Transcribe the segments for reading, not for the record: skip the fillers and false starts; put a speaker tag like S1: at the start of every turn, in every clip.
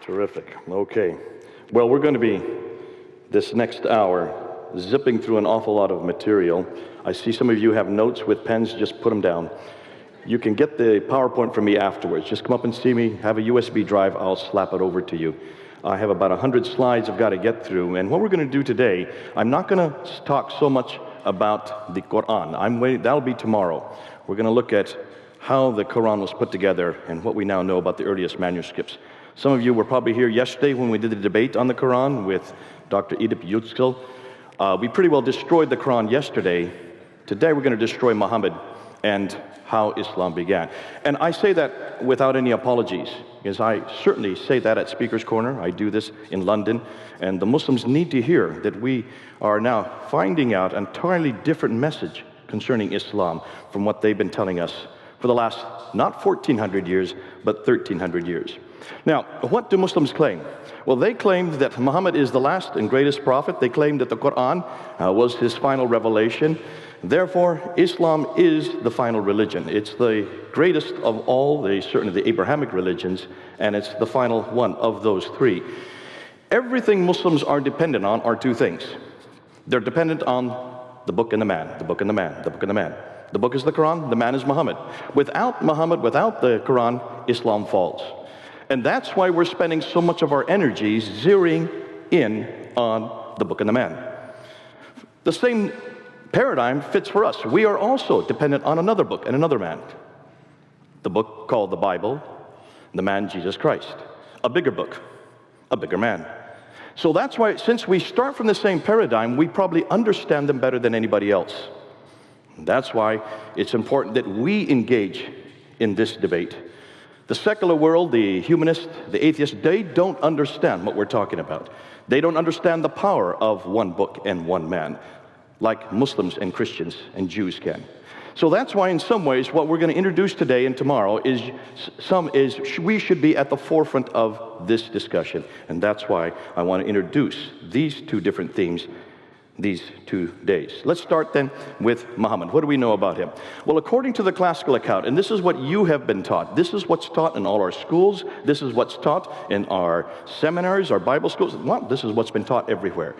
S1: Terrific. Okay. Well, we're going to be, this next hour, zipping through an awful lot of material. I see some of you have notes with pens. Just put them down. You can get the PowerPoint from me afterwards. Just come up and see me, have a USB drive, I'll slap it over to you. I have about 100 slides I've got to get through, and what we're going to do today, I'm not going to talk so much about the Quran. That'll be tomorrow. We're going to look at how the Quran was put together and what we now know about the earliest manuscripts. Some of you were probably here yesterday when we did the debate on the Quran with Dr. Edip Yüksel. We pretty well destroyed the Quran yesterday. Today we're going to destroy Muhammad and how Islam began. And I say that without any apologies, because I certainly say that at Speaker's Corner. I do this in London, and the Muslims need to hear that we are now finding out an entirely different message concerning Islam from what they've been telling us for the last, not 1,400 years, but 1,300 years. Now, what do Muslims claim? Well, they claim that Muhammad is the last and greatest prophet. They claim that the Quran was his final revelation. Therefore, Islam is the final religion. It's the greatest of all, certainly the Abrahamic religions, and it's the final one of those three. Everything Muslims are dependent on are two things. They're dependent on the book and the man, the book and the man, the book and the man. The book is the Quran, the man is Muhammad. Without Muhammad, without the Quran, Islam falls. And that's why we're spending so much of our energies zeroing in on the book and the man. The same paradigm fits for us. We are also dependent on another book and another man. The book called the Bible, the man Jesus Christ. A bigger book, a bigger man. So that's why, since we start from the same paradigm, we probably understand them better than anybody else. That's why it's important that we engage in this debate. The secular world, the humanists, the atheists, they don't understand what we're talking about. They don't understand the power of one book and one man, like Muslims and Christians and Jews can. So that's why in some ways what we're going to introduce today and tomorrow is we should be at the forefront of this discussion. And that's why I want to introduce these two different themes these 2 days. Let's start then with Muhammad. What do we know about him? Well, according to the classical account, and this is what you have been taught, this is what's taught in all our schools, this is what's taught in our seminars, our Bible schools, well, this is what's been taught everywhere.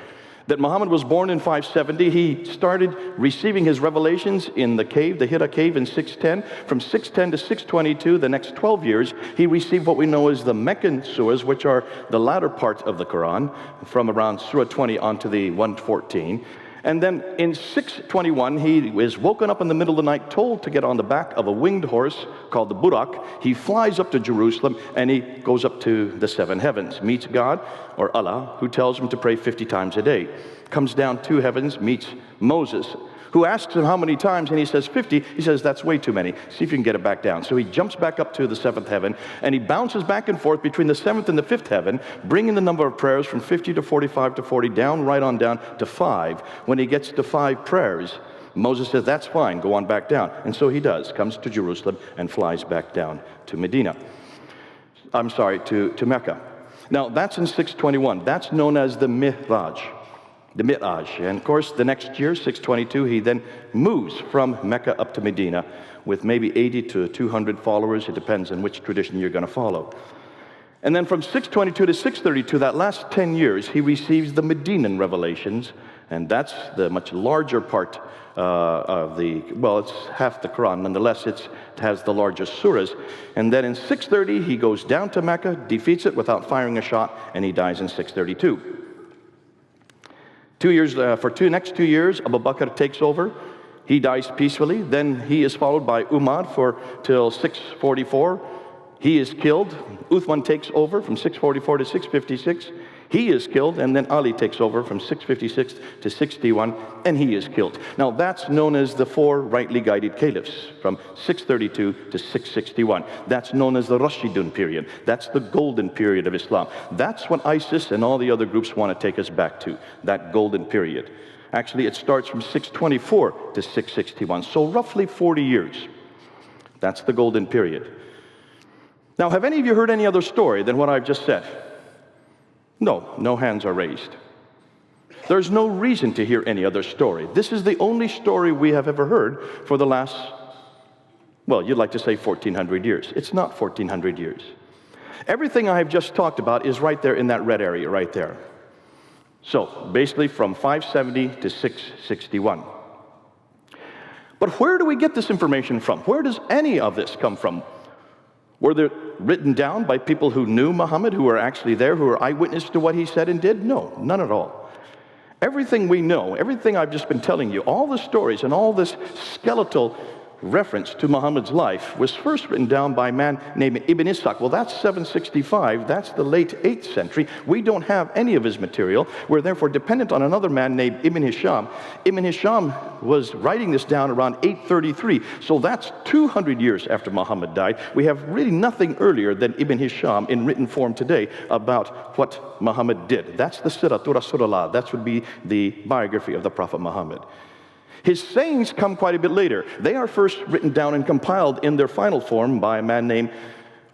S1: That Muhammad was born in 570. He started receiving his revelations in the cave, the Hira cave, in 610. From 610 to 622, the next 12 years, he received what we know as the Meccan surahs, which are the latter part of the Quran, from around Surah 20 on to the 114. And then in 621, he is woken up in the middle of the night, told to get on the back of a winged horse called the Burak. He flies up to Jerusalem, and he goes up to the seven heavens, meets God, or Allah, who tells him to pray 50 times a day. Comes down 2 heavens, meets Moses, who asks him how many times, and he says 50. He says, that's way too many. See if you can get it back down. So he jumps back up to the 7th heaven, and he bounces back and forth between the 7th and the 5th heaven, bringing the number of prayers from 50 to 45 to 40, down, right on down to 5. When he gets to 5 prayers, Moses says, that's fine, go on back down. And so he does, comes to Jerusalem and flies back down to to Mecca. Now, that's in 621. That's known as the Mi'raj. The Mi'raj. And of course, the next year, 622, he then moves from Mecca up to Medina with maybe 80 to 200 followers. It depends on which tradition you're going to follow. And then from 622 to 632, that last 10 years, he receives the Medinan revelations, and that's the much larger part it's half the Quran. Nonetheless, it has the largest surahs. And then in 630, he goes down to Mecca, defeats it without firing a shot, and he dies in 632. 2 years, next 2 years, Abu Bakr takes over. He dies peacefully. Then he is followed by Umar till 644. He is killed. Uthman takes over from 644 to 656. He is killed, and then Ali takes over from 656 to 61, and he is killed. Now, that's known as the 4 rightly guided caliphs, from 632 to 661. That's known as the Rashidun period. That's the golden period of Islam. That's what ISIS and all the other groups want to take us back to, that golden period. Actually, it starts from 624 to 661, so roughly 40 years. That's the golden period. Now, have any of you heard any other story than what I've just said? No hands are raised. There's no reason to hear any other story. This is the only story we have ever heard for the last, well, you'd like to say 1,400 years. It's not 1,400 years. Everything I have just talked about is right there in that red area right there. So basically from 570 to 661. But where do we get this information from? Where does any of this come from? Were they written down by people who knew Muhammad, who were actually there, who were eyewitness to what he said and did? No, none at all. Everything we know, everything I've just been telling you, all the stories and all this skeletal reference to Muhammad's life was first written down by a man named Ibn Ishaq. Well, that's 765. That's the late 8th century. We don't have any of his material. We're therefore dependent on another man named Ibn Hisham. Ibn Hisham was writing this down around 833. So that's 200 years after Muhammad died. We have really nothing earlier than Ibn Hisham in written form today about what Muhammad did. That's the Siratul Rasulullah. That would be the biography of the Prophet Muhammad. His sayings come quite a bit later. They are first written down and compiled in their final form by a man named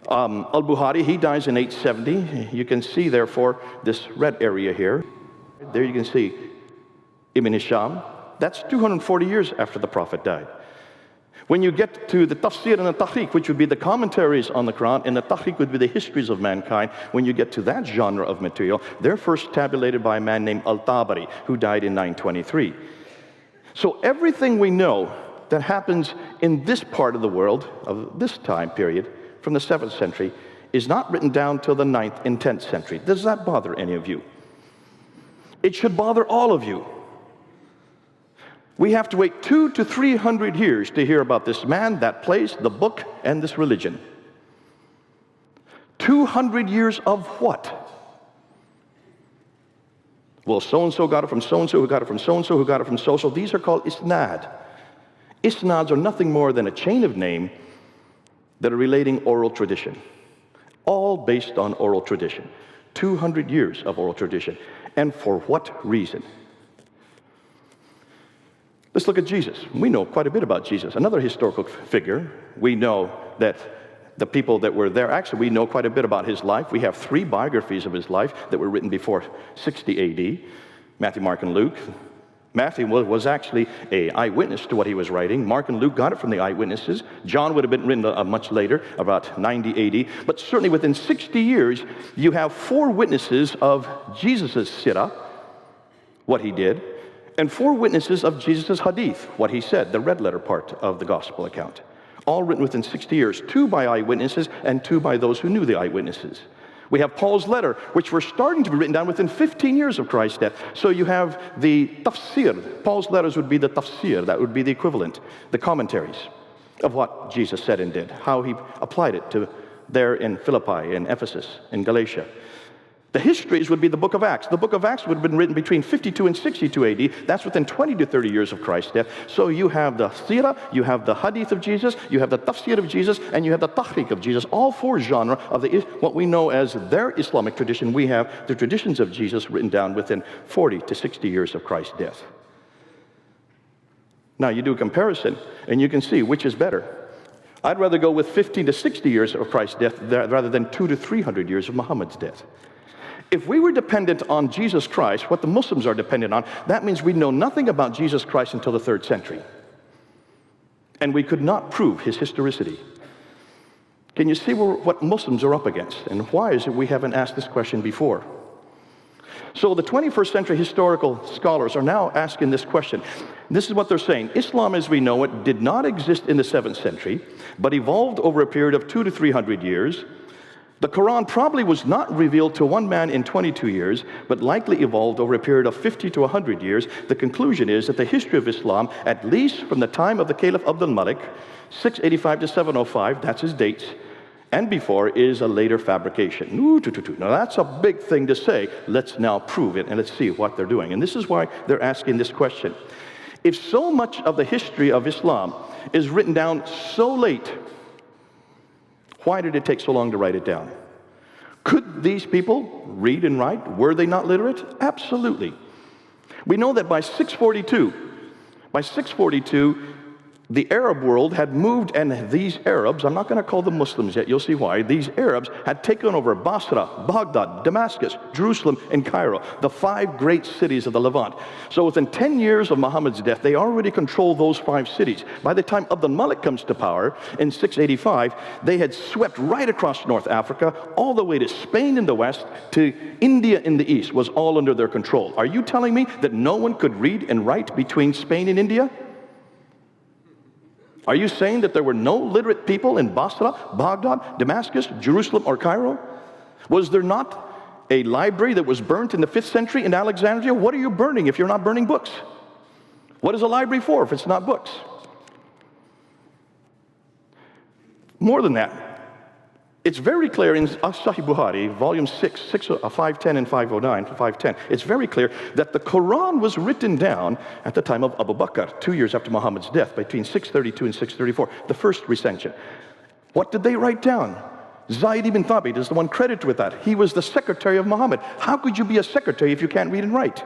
S1: Al-Bukhari. He dies in 870. You can see, therefore, this red area here. There you can see Ibn Hisham. That's 240 years after the Prophet died. When you get to the Tafsir and the Tahriq, which would be the commentaries on the Quran, and the Tahriq would be the histories of mankind, when you get to that genre of material, they're first tabulated by a man named Al-Tabari, who died in 923. So everything we know that happens in this part of the world, of this time period, from the 7th century, is not written down till the 9th and 10th century. Does that bother any of you? It should bother all of you. We have to wait 200 to 300 years to hear about this man, that place, the book, and this religion. 200 years of what? Well, so-and-so got it from so-and-so, who got it from so-and-so, who got it from so-and-so. These are called isnad. Isnads are nothing more than a chain of names that are relating oral tradition. All based on oral tradition. 200 years of oral tradition. And for what reason? Let's look at Jesus. We know quite a bit about Jesus. Another historical figure. We know that the people that were there, actually, we know quite a bit about his life. We have 3 biographies of his life that were written before 60 AD. Matthew, Mark, and Luke. Matthew was actually an eyewitness to what he was writing. Mark and Luke got it from the eyewitnesses. John would have been written much later, about 90 AD. But certainly within 60 years, you have 4 witnesses of Jesus' sirah, what he did, and 4 witnesses of Jesus' hadith, what he said, the red letter part of the gospel account. All written within 60 years, 2 by eyewitnesses and 2 by those who knew the eyewitnesses. We have Paul's letter, which were starting to be written down within 15 years of Christ's death. So you have the tafsir. Paul's letters would be the tafsir. That would be the equivalent, the commentaries of what Jesus said and did, how he applied it to there in Philippi, in Ephesus, in Galatia. The histories would be the book of Acts. The book of Acts would have been written between 52 and 62 AD. That's within 20 to 30 years of Christ's death. So you have the seerah, you have the hadith of Jesus, you have the tafsir of Jesus, and you have the tahriq of Jesus. All 4 genera of what we know as their Islamic tradition. We have the traditions of Jesus written down within 40 to 60 years of Christ's death. Now you do a comparison, and you can see which is better. I'd rather go with 50 to 60 years of Christ's death rather than 200 to 300 years of Muhammad's death. If we were dependent on Jesus Christ, what the Muslims are dependent on, that means we know nothing about Jesus Christ until the 3rd century. And we could not prove his historicity. Can you see what Muslims are up against? And why is it we haven't asked this question before? So the 21st century historical scholars are now asking this question. This is what they're saying. Islam as we know it did not exist in the 7th century, but evolved over a period of 200 to 300 years. The Quran probably was not revealed to one man in 22 years, but likely evolved over a period of 50 to 100 years. The conclusion is that the history of Islam, at least from the time of the Caliph Abdul Malik, 685 to 705, that's his dates, and before, is a later fabrication. Now that's a big thing to say. Let's now prove it, and let's see what they're doing. And this is why they're asking this question. If so much of the history of Islam is written down so late, why did it take so long to write it down? Could these people read and write? Were they not literate? Absolutely. We know that by 642, the Arab world had moved, and these Arabs, I'm not going to call them Muslims yet, you'll see why, these Arabs had taken over Basra, Baghdad, Damascus, Jerusalem, and Cairo, the 5 great cities of the Levant. So within 10 years of Muhammad's death, they already controlled those 5 cities. By the time Abd al-Malik comes to power in 685, they had swept right across North Africa, all the way to Spain in the west, to India in the east, was all under their control. Are you telling me that no one could read and write between Spain and India? Are you saying that there were no literate people in Basra, Baghdad, Damascus, Jerusalem, or Cairo? Was there not a library that was burnt in the 5th century in Alexandria? What are you burning if you're not burning books? What is a library for if it's not books? More than that, it's very clear in Sahih Bukhari, volume 6, 510 and 509, 510, it's very clear that the Quran was written down at the time of Abu Bakr, 2 years after Muhammad's death, between 632 and 634, the first recension. What did they write down? Zayd ibn Thabit is the one credited with that. He was the secretary of Muhammad. How could you be a secretary if you can't read and write?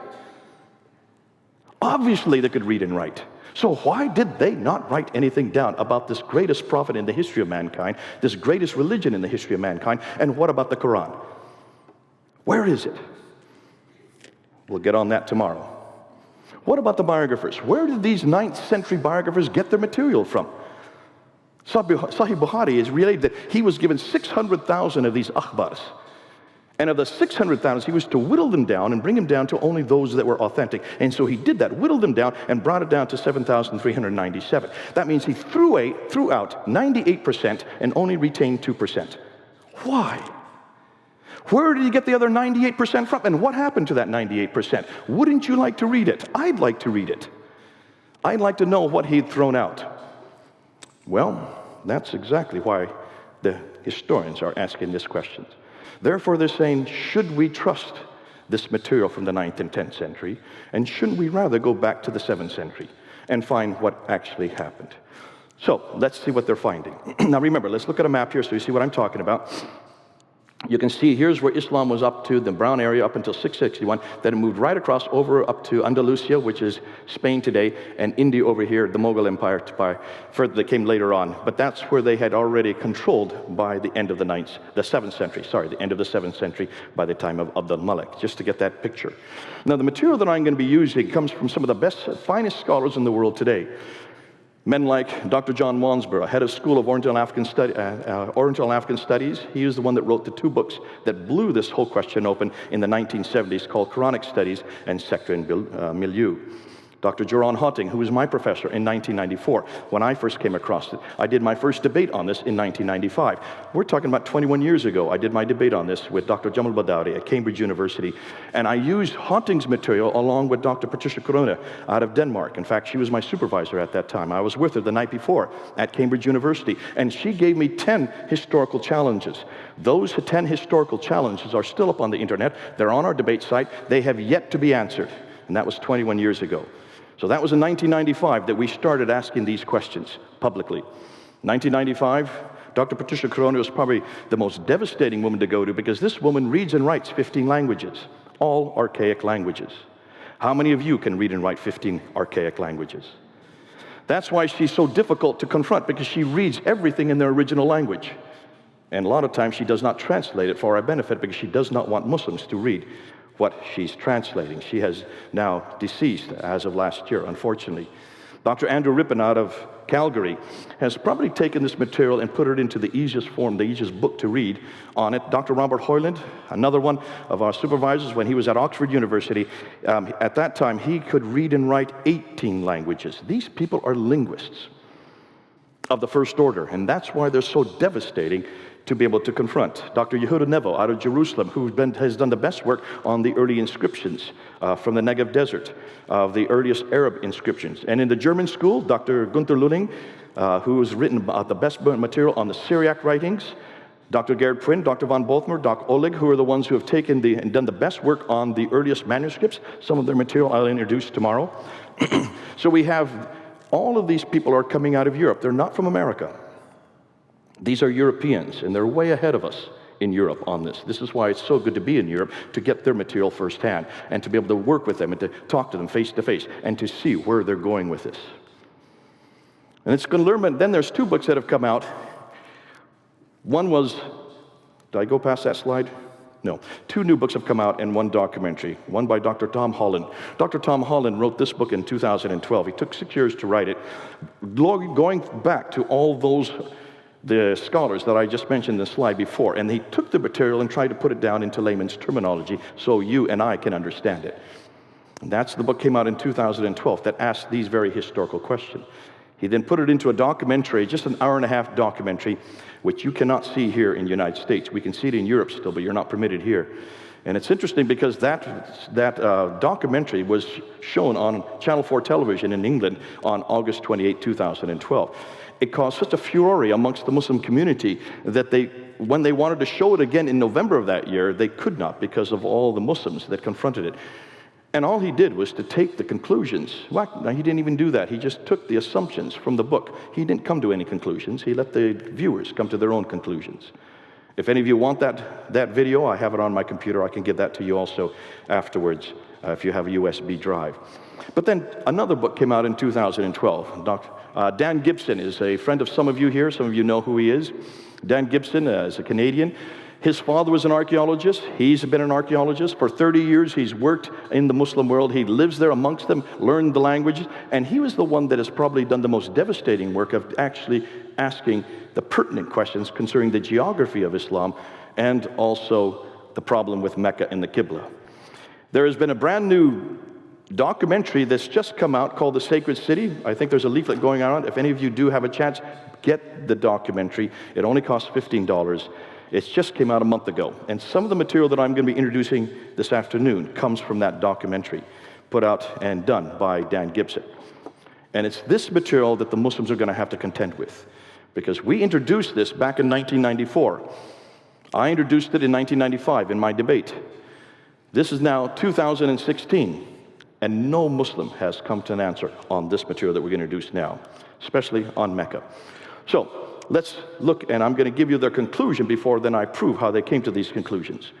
S1: Obviously they could read and write. So why did they not write anything down about this greatest prophet in the history of mankind, this greatest religion in the history of mankind? And what about the Quran? Where is it? We'll get on that tomorrow. What about the biographers? Where did these 9th century biographers get their material from? Sahih Bukhari is related that he was given 600,000 of these akhbars. And of the 600,000, he was to whittle them down and bring them down to only those that were authentic. And so he did that, whittled them down, and brought it down to 7,397. That means he threw out 98% and only retained 2%. Why? Where did he get the other 98% from? And what happened to that 98%? Wouldn't you like to read it? I'd like to read it. I'd like to know what he'd thrown out. Well, that's exactly why the historians are asking this question. Therefore, they're saying, should we trust this material from the 9th and 10th century? And shouldn't we rather go back to the 7th century and find what actually happened? So let's see what they're finding. Now remember, let's look at a map here so you see what I'm talking about. You can see here's where Islam was up to, the brown area, up until 661. Then it moved right across over up to Andalusia, which is Spain today, and India over here, the Mughal Empire, further that came later on. But that's where they had already controlled by the end of the 7th century, the end of the 7th century by the time of Abd al-Malik, just to get that picture. Now the material that I'm going to be using comes from some of the best, finest scholars in the world today. Men like Dr. John Wansborough, head of School of Oriental African Studies. He is the one that wrote the 2 books that blew this whole question open in the 1970s called Quranic Studies and Sector and Milieu. Dr. Joran Hotting, who was my professor in 1994. When I first came across it, I did my first debate on this in 1995. We're talking about 21 years ago. I did my debate on this with Dr. Jamal Badawi at Cambridge University. And I used Hotting's material along with Dr. Patricia Corona out of Denmark. In fact, she was my supervisor at that time. I was with her the night before at Cambridge University. And she gave me 10 historical challenges. Those 10 historical challenges are still up on the internet. They're on our debate site. They have yet to be answered. And that was 21 years ago. So that was in 1995 that we started asking these questions publicly. 1995, Dr. Patricia Corona was probably the most devastating woman to go to because this woman reads and writes 15 languages, all archaic languages. How many of you can read and write 15 archaic languages? That's why she's so difficult to confront, because she reads everything in their original language. And a lot of times she does not translate it for our benefit because she does not want Muslims to read what she's translating. She has now deceased as of last year, unfortunately. Dr. Andrew Rippon out of Calgary has probably taken this material and put it into the easiest form, the easiest book to read on it. Dr. Robert Hoyland, another one of our supervisors when he was at Oxford University, at that time he could read and write 18 languages. These people are linguists of the first order, and that's why they're so devastating to be able to confront. Dr. Yehuda Nevo out of Jerusalem, who has done the best work on the early inscriptions from the Negev Desert, of the earliest Arab inscriptions. And in the German school, Dr. Gunther Lulling, who has written about the best material on the Syriac writings. Dr. Gerhard Prin, Dr. von Bothmer, Dr. Oleg, who are the ones who have taken and done the best work on the earliest manuscripts. Some of their material I'll introduce tomorrow. So we have all of these people are coming out of Europe. They're not from America. These are Europeans, and they're way ahead of us in Europe on this. This is why it's so good to be in Europe, to get their material firsthand, and to be able to work with them, and to talk to them face to face, and to see where they're going with this. And it's going to learn, then there's 2 books that have come out. One was, did I go past that slide? No. 2 new books have come out and 1 documentary, one by Dr. Tom Holland. Dr. Tom Holland wrote this book in 2012. He took 6 years to write it, going back to all the scholars that I just mentioned in the slide before, and he took the material and tried to put it down into layman's terminology so you and I can understand it. And that's the book came out in 2012 that asked these very historical questions. He then put it into a documentary, just an hour-and-a-half documentary, which you cannot see here in the United States. We can see it in Europe still, but you're not permitted here. And it's interesting because that documentary was shown on Channel 4 television in England on August 28, 2012. It caused such a furore amongst the Muslim community that when they wanted to show it again in November of that year, they could not because of all the Muslims that confronted it. And all he did was to take the conclusions. Well, no, he didn't even do that. He just took the assumptions from the book. He didn't come to any conclusions. He let the viewers come to their own conclusions. If any of you want that video, I have it on my computer. I can give that to you also afterwards if you have a USB drive. But then another book came out in 2012. Dan Gibson is a friend of some of you here. Some of you know who he is. Dan Gibson is a Canadian. His father was an archaeologist. He's been an archaeologist. For 30 years, he's worked in the Muslim world. He lives there amongst them, learned the languages, and he was the one that has probably done the most devastating work of actually asking the pertinent questions concerning the geography of Islam and also the problem with Mecca and the Qibla. There has been a brand new documentary that's just come out called The Sacred City. I think there's a leaflet going on. If any of you do have a chance, get the documentary. It only costs $15. It just came out a month ago. And some of the material that I'm going to be introducing this afternoon comes from that documentary, put out and done by Dan Gibson. And it's this material that the Muslims are going to have to contend with, because we introduced this back in 1994. I introduced it in 1995 in my debate. This is now 2016, and no Muslim has come to an answer on this material that we're going to introduce now, especially on Mecca. So let's look, and I'm going to give you their conclusion before then I prove how they came to these conclusions.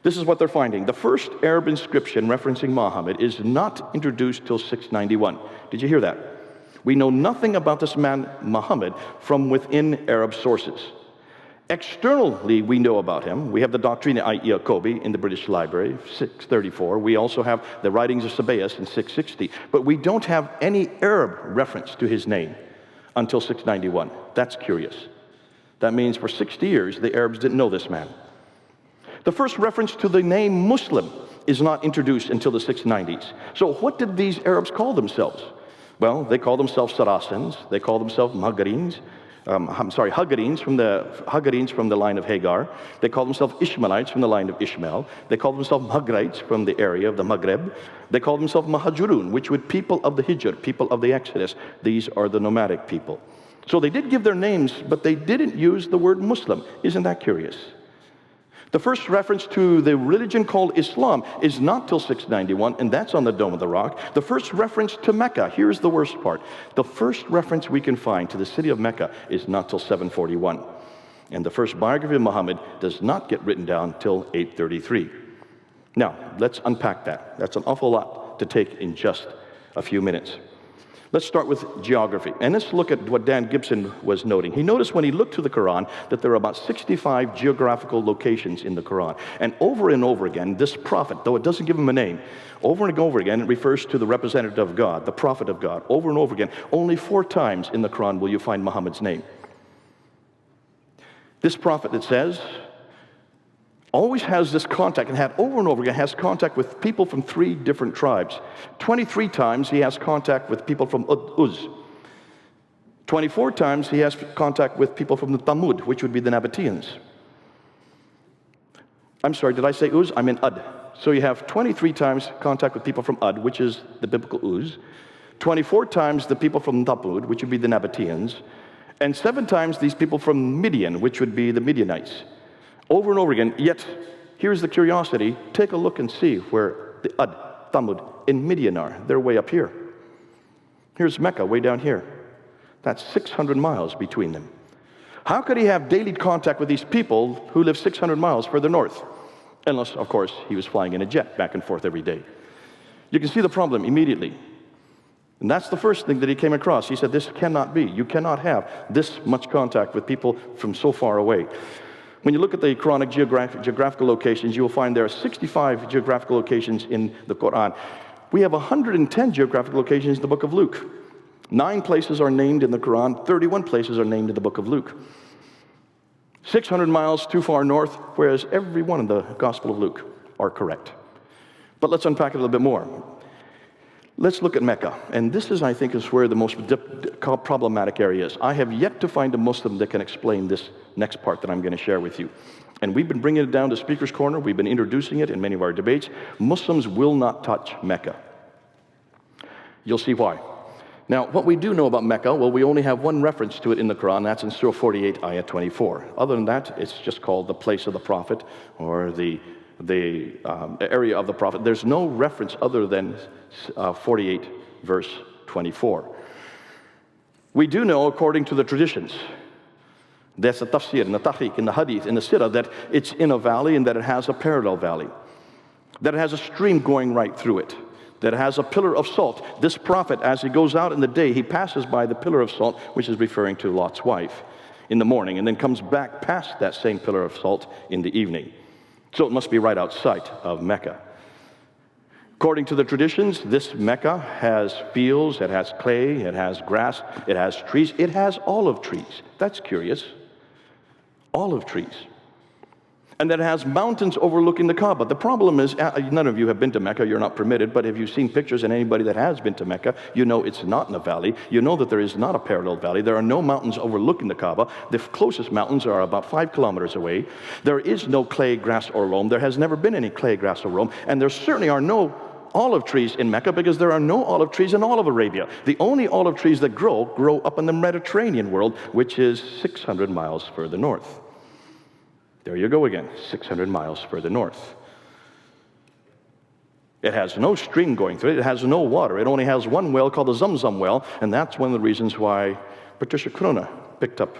S1: This is what they're finding. The first Arab inscription referencing Muhammad is not introduced till 691. Did you hear that? We know nothing about this man, Muhammad, from within Arab sources. Externally, we know about him. We have the Doctrina ai Jacobi in the British Library, 634. We also have the writings of Sabaeus in 660. But we don't have any Arab reference to his name until 691. That's curious. That means for 60 years, the Arabs didn't know this man. The first reference to the name Muslim is not introduced until the 690s. So what did these Arabs call themselves? Well, they call themselves Saracens. They call themselves Haggarins from the line of Hagar. They call themselves Ishmaelites from the line of Ishmael. They call themselves Maghrites from the area of the Maghreb. They call themselves Mahajurun, which would people of the Hijr, people of the Exodus. These are the nomadic people. So they did give their names, but they didn't use the word Muslim. Isn't that curious? The first reference to the religion called Islam is not till 691, and that's on the Dome of the Rock. The first reference to Mecca, here's the worst part. The first reference we can find to the city of Mecca is not till 741. And the first biography of Muhammad does not get written down till 833. Now, let's unpack that. That's an awful lot to take in just a few minutes. Let's start with geography, and let's look at what Dan Gibson was noting. He noticed when he looked through the Quran that there are about 65 geographical locations in the Quran. And over again, this prophet, though it doesn't give him a name, over and over again, it refers to the representative of God, the prophet of God. Over and over again, only 4 times in the Quran will you find Muhammad's name. This prophet, it says, always has this contact, and had over and over again, has contact with people from 3 different tribes. 23 times he has contact with people from Uz. 24 times he has contact with people from the Thamud, which would be the Nabateans. I'm sorry, did I say Uz? I meant Ud. So you have 23 times contact with people from Ud, which is the biblical Uz. 24 times the people from Thamud, which would be the Nabateans. And 7 times these people from Midian, which would be the Midianites. Over and over again, yet here's the curiosity. Take a look and see where the Ud, Thamud, and Midian are. They're way up here. Here's Mecca, way down here. That's 600 miles between them. How could he have daily contact with these people who live 600 miles further north? Unless, of course, he was flying in a jet back and forth every day. You can see the problem immediately. And that's the first thing that he came across. He said, this cannot be. You cannot have this much contact with people from so far away. When you look at the Quranic geographical locations, you will find there are 65 geographical locations in the Quran. We have 110 geographical locations in the book of Luke. 9 places are named in the Quran, 31 places are named in the book of Luke. 600 miles too far north, whereas every one in the Gospel of Luke are correct. But let's unpack it a little bit more. Let's look at Mecca. And this is, I think, is where the most problematic area is. I have yet to find a Muslim that can explain this next part that I'm going to share with you. And we've been bringing it down to Speaker's Corner. We've been introducing it in many of our debates. Muslims will not touch Mecca. You'll see why. Now, what we do know about Mecca, well, we only have one reference to it in the Quran, and that's in Surah 48, Ayah 24. Other than that, it's just called the place of the Prophet, or the area of the Prophet. There's no reference other than 48, verse 24. We do know, according to the traditions, that's the tafsir, in the tahqiq, in the hadith, in the sirah, that it's in a valley and that it has a parallel valley, that it has a stream going right through it, that has a pillar of salt. This prophet, as he goes out in the day, he passes by the pillar of salt, which is referring to Lot's wife, in the morning, and then comes back past that same pillar of salt in the evening. So it must be right outside of Mecca. According to the traditions, this Mecca has fields, it has clay, it has grass, it has trees, it has olive trees. That's curious. Olive trees. And that it has mountains overlooking the Kaaba. The problem is, none of you have been to Mecca, you're not permitted, but if you've seen pictures, and anybody that has been to Mecca, you know it's not in a valley. You know that there is not a parallel valley. There are no mountains overlooking the Kaaba. The closest mountains are about 5 kilometers away. There is no clay, grass, or loam. There has never been any clay, grass, or loam. And there certainly are no olive trees in Mecca, because there are no olive trees in all of Arabia. The only olive trees that grow up in the Mediterranean world, which is 600 miles further north. There you go again, 600 miles further north. It has no stream going through it. It has no water. It only has one well called the Zamzam well, and that's one of the reasons why Patricia Corona picked up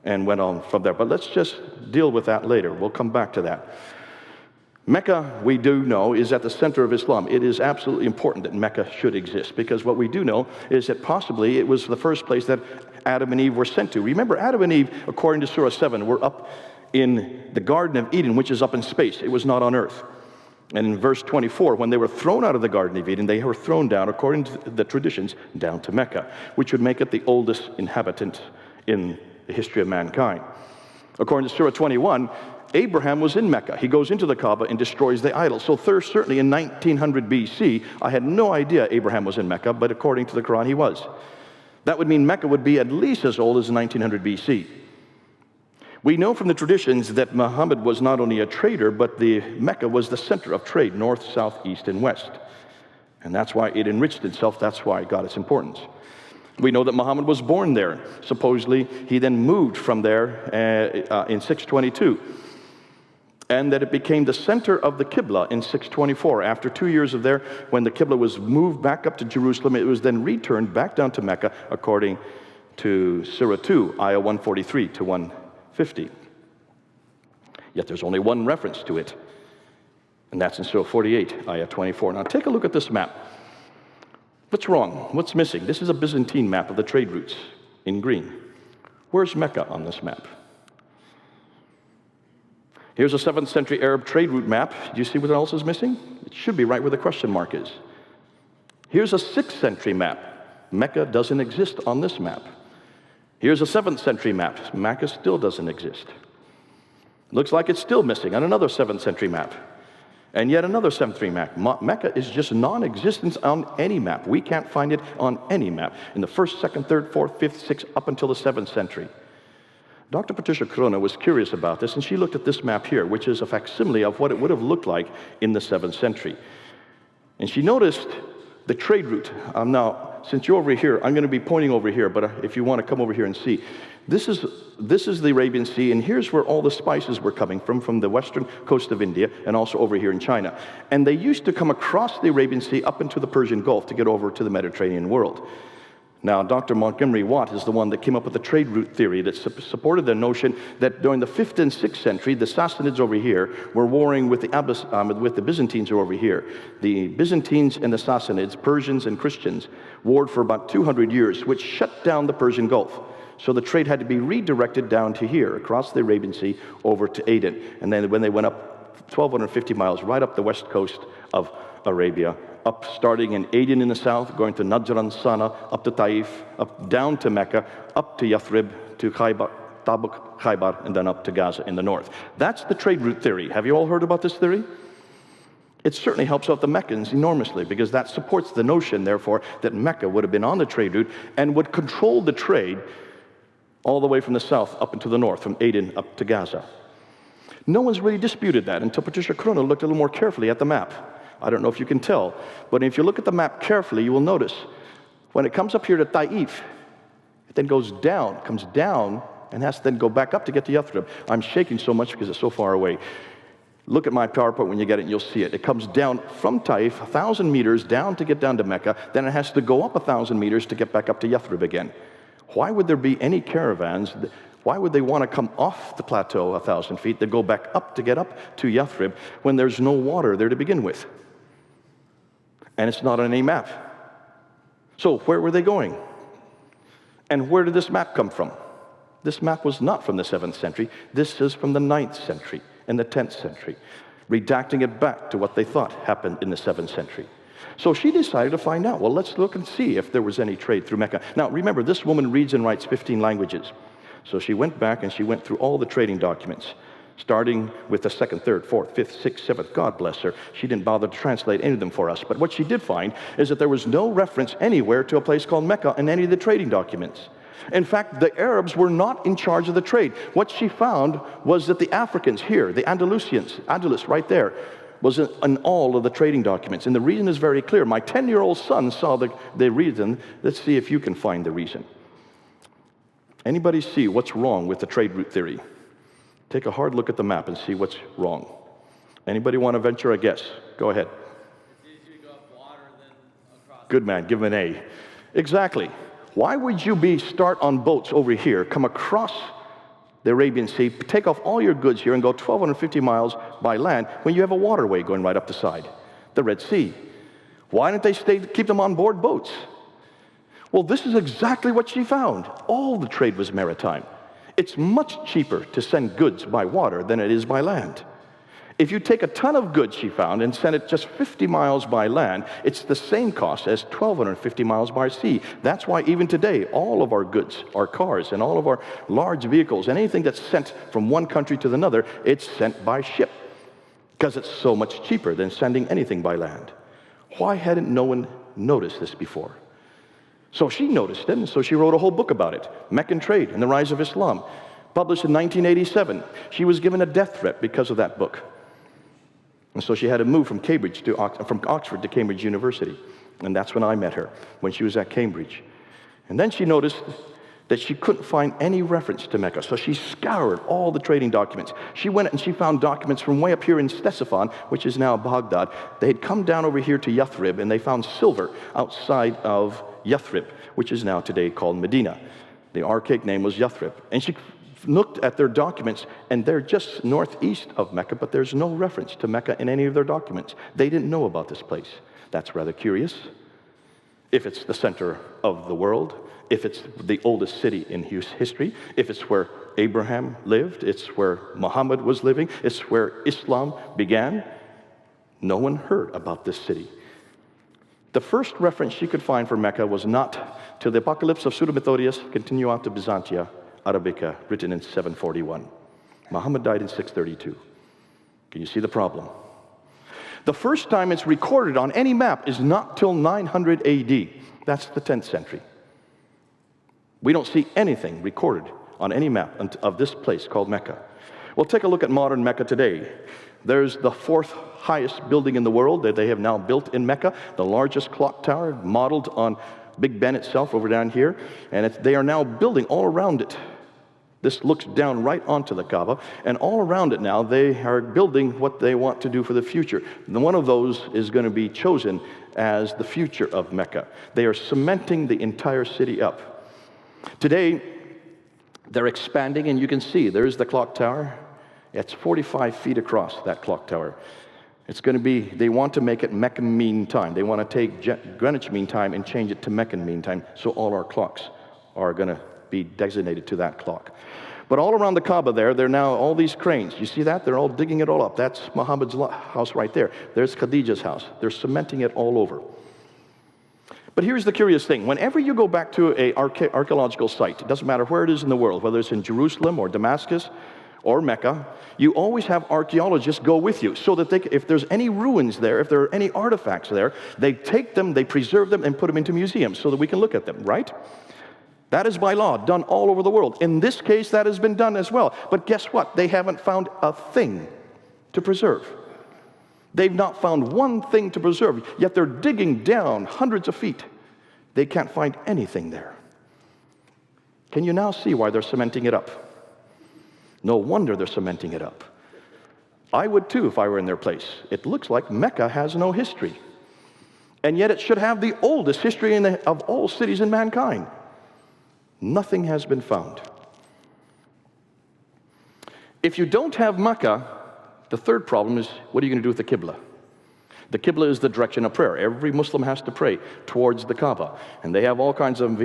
S1: and went on from there. But let's just deal with that later. We'll come back to that. Mecca, we do know, is at the center of Islam. It is absolutely important that Mecca should exist, because what we do know is that possibly it was the first place that Adam and Eve were sent to. Remember, Adam and Eve, according to Surah 7, were up in the Garden of Eden, which is up in space. It was not on earth. And in verse 24, when they were thrown out of the Garden of Eden, they were thrown down, according to the traditions, down to Mecca, which would make it the oldest inhabitant in the history of mankind. According to Surah 21, Abraham was in Mecca. He goes into the Kaaba and destroys the idol. So certainly in 1900 BC, I had no idea Abraham was in Mecca, but according to the Quran, he was. That would mean Mecca would be at least as old as 1900 BC. We know from the traditions that Muhammad was not only a trader, but Mecca was the center of trade, north, south, east, and west. And that's why it enriched itself. That's why it got its importance. We know that Muhammad was born there. Supposedly, he then moved from there in 622. And that it became the center of the Qibla in 624. After 2 years of there, when the Qibla was moved back up to Jerusalem, it was then returned back down to Mecca, according to Surah 2, Ayah 143 to 150. Yet there's only one reference to it, and that's in Surah 48, Ayah 24. Now take a look at this map. What's wrong? What's missing? This is a Byzantine map of the trade routes in green. Where's Mecca on this map? Here's a 7th century Arab trade route map. Do you see what else is missing? It should be right where the question mark is. Here's a 6th century map. Mecca doesn't exist on this map. Here's a 7th century map. Mecca still doesn't exist. Looks like it's still missing on another 7th century map. And yet another 7th century map. Mecca is just non-existent on any map. We can't find it on any map. In the 1st, 2nd, 3rd, 4th, 5th, 6th, up until the 7th century. Dr. Patricia Corona was curious about this, and she looked at this map here, which is a facsimile of what it would have looked like in the 7th century. And she noticed the trade route. Now, since you're over here, I'm going to be pointing over here, but if you want to come over here and see, this is the Arabian Sea, and here's where all the spices were coming from the western coast of India, and also over here in China. And they used to come across the Arabian Sea up into the Persian Gulf to get over to the Mediterranean world. Now, Dr. Montgomery Watt is the one that came up with the trade route theory that supported the notion that during the 5th and 6th century, the Sassanids over here were warring with the Byzantines over here. The Byzantines and the Sassanids, Persians and Christians, warred for about 200 years, which shut down the Persian Gulf. So the trade had to be redirected down to here, across the Arabian Sea, over to Aden. And then when they went up 1,250 miles, right up the west coast of Arabia, up starting in Aden in the south, going to Najran, Sana, up to Taif, up down to Mecca, up to Yathrib, to Khaybar, Tabuk, Khaybar, and then up to Gaza in the north. That's the trade route theory. Have you all heard about this theory? It certainly helps out the Meccans enormously, because that supports the notion, therefore, that Mecca would have been on the trade route and would control the trade all the way from the south up into the north, from Aden up to Gaza. No one's really disputed that until Patricia Corona looked a little more carefully at the map. I don't know if you can tell, but if you look at the map carefully, you will notice when it comes up here to Taif, it then goes down, comes down, and has to then go back up to get to Yathrib. I'm shaking so much because it's so far away. Look at my PowerPoint when you get it, and you'll see it. It comes down from Taif, 1,000 meters down to get down to Mecca, then it has to go up 1,000 meters to get back up to Yathrib again. Why would there be any caravans? Why would they want to come off the plateau 1,000 feet, then go back up to get up to Yathrib when there's no water there to begin with? And it's not on any map. So where were they going? And where did this map come from? This map was not from the 7th century. This is from the 9th century and the 10th century, redacting it back to what they thought happened in the 7th century. So she decided to find out. Well, let's look and see if there was any trade through Mecca. Now, remember, this woman reads and writes 15 languages. So she went back and she went through all the trading documents, starting with the 2nd, 3rd, 4th, 5th, 6th, 7th. God bless her. She didn't bother to translate any of them for us. But what she did find is that there was no reference anywhere to a place called Mecca in any of the trading documents. In fact, the Arabs were not in charge of the trade. What she found was that the Africans here, the Andalusians, Andalus right there, was in all of the trading documents. And the reason is very clear. My 10-year-old son saw the reason. Let's see if you can find the reason. Anybody see what's wrong with the trade route theory? Take a hard look at the map and see what's wrong. Anybody want to venture a guess? Go ahead.
S2: It's easier to go up water than across.
S1: Good man, give him an A. Exactly. Why would you start on boats over here, come across the Arabian Sea, take off all your goods here and go 1,250 miles by land when you have a waterway going right up the side, the Red Sea? Why didn't they keep them on board boats? Well, this is exactly what she found. All the trade was maritime. It's much cheaper to send goods by water than it is by land. If you take a ton of goods, she found, and send it just 50 miles by land, it's the same cost as 1,250 miles by sea. That's why even today, all of our goods, our cars, and all of our large vehicles, and anything that's sent from one country to another, it's sent by ship, because it's so much cheaper than sending anything by land. Why hadn't no one noticed this before? So she noticed it, and so she wrote a whole book about it, Meccan Trade and the Rise of Islam, published in 1987. She was given a death threat because of that book. And so she had to move from Oxford to Cambridge University. And that's when I met her, when she was at Cambridge. And then she noticed that she couldn't find any reference to Mecca. So she scoured all the trading documents. She went and she found documents from way up here in Ctesiphon, which is now Baghdad. They had come down over here to Yathrib, and they found silver outside of Yathrib, which is now today called Medina. The archaic name was Yathrib. And she looked at their documents, and they're just northeast of Mecca, but there's no reference to Mecca in any of their documents. They didn't know about this place. That's rather curious. If it's the center of the world, if it's the oldest city in history, if it's where Abraham lived, it's where Muhammad was living, it's where Islam began, no one heard about this city. The first reference she could find for Mecca was not to the Apocalypse of Pseudo-Methodius, Continuata Byzantia Arabica, written in 741. Muhammad died in 632. Can you see the problem? The first time it's recorded on any map is not till 900 AD. That's the 10th century. We don't see anything recorded on any map of this place called Mecca. Well, take a look at modern Mecca today. There's the 4th highest building in the world that they have now built in Mecca, the largest clock tower modeled on Big Ben itself over down here, and they are now building all around it. This looks down right onto the Kaaba, and all around it now, they are building what they want to do for the future. And one of those is going to be chosen as the future of Mecca. They are cementing the entire city up. Today, they're expanding, and you can see there's the clock tower. It's 45 feet across, that clock tower. It's going to be, they want to make it Meccan Mean Time. They want to take Greenwich Mean Time and change it to Meccan Mean Time, so all our clocks are going to be designated to that clock. But all around the Kaaba there are now all these cranes. You see that? They're all digging it all up. That's Muhammad's house right there. There's Khadija's house. They're cementing it all over. But here's the curious thing. Whenever you go back to an archaeological site, it doesn't matter where it is in the world, whether it's in Jerusalem or Damascus or Mecca, you always have archaeologists go with you so that if there's any ruins there, if there are any artifacts there, they take them, they preserve them, and put them into museums so that we can look at them, right? That is by law, done all over the world. In this case, that has been done as well. But guess what? They haven't found a thing to preserve. They've not found one thing to preserve, yet they're digging down hundreds of feet. They can't find anything there. Can you now see why they're cementing it up? No wonder they're cementing it up. I would too if I were in their place. It looks like Mecca has no history. And yet it should have the oldest history of all cities in mankind. Nothing has been found. If you don't have Mecca, the third problem is, what are you going to do with the Qibla? The Qibla is the direction of prayer. Every Muslim has to pray towards the Kaaba. And they have all kinds of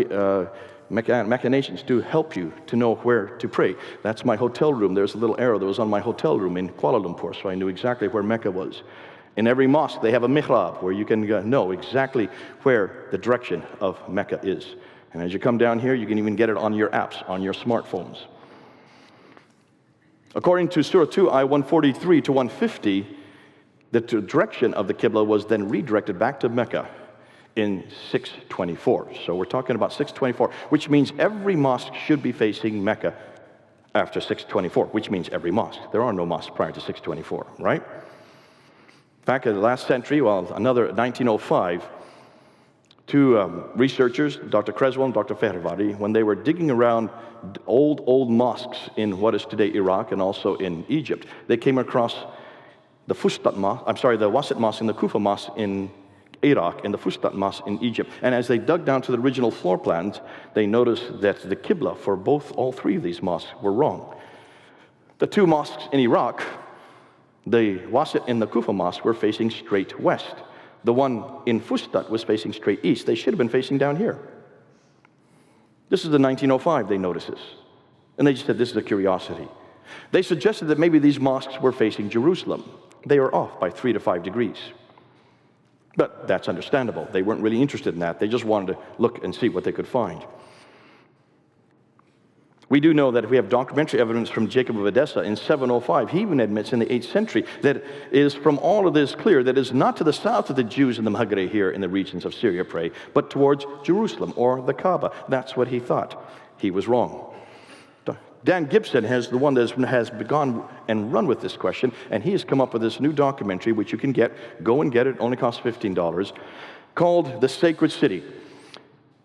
S1: machinations to help you to know where to pray. That's my hotel room. There's a little arrow that was on my hotel room in Kuala Lumpur, so I knew exactly where Mecca was. In every mosque, they have a mihrab where you can know exactly where the direction of Mecca is. And as you come down here, you can even get it on your apps, on your smartphones. According to Surah 2, Ayah 143 to 150, the direction of the Qibla was then redirected back to Mecca in 624. So we're talking about 624, which means every mosque should be facing Mecca after 624, which means every mosque. There are no mosques prior to 624, right? Back in the last century, well, another 1905, two researchers, Dr. Creswell and Dr. Fehérváry, when they were digging around old mosques in what is today Iraq and also in Egypt, they came across the Fustat Mosque, the Wasit Mosque and the Kufa Mosque in Iraq and the Fustat Mosque in Egypt. And as they dug down to the original floor plans, they noticed that the Qibla for all three of these mosques were wrong. The two mosques in Iraq, the Wasit and the Kufa Mosque, were facing straight west. The one in Fustat was facing straight east. They should have been facing down here. This is the 1905, they noticed this. And they just said, this is a curiosity. They suggested that maybe these mosques were facing Jerusalem. They were off by 3 to 5 degrees. But that's understandable. They weren't really interested in that. They just wanted to look and see what they could find. We do know that we have documentary evidence from Jacob of Edessa in 705. He even admits in the 8th century that it is from all of this clear that it is not to the south of the Jews in the Maghreb here in the regions of Syria pray, but towards Jerusalem or the Kaaba. That's what he thought. He was wrong. Dan Gibson has the one that has gone and run with this question, and he has come up with this new documentary, which you can get. Go and get it. It only costs $15, called The Sacred City.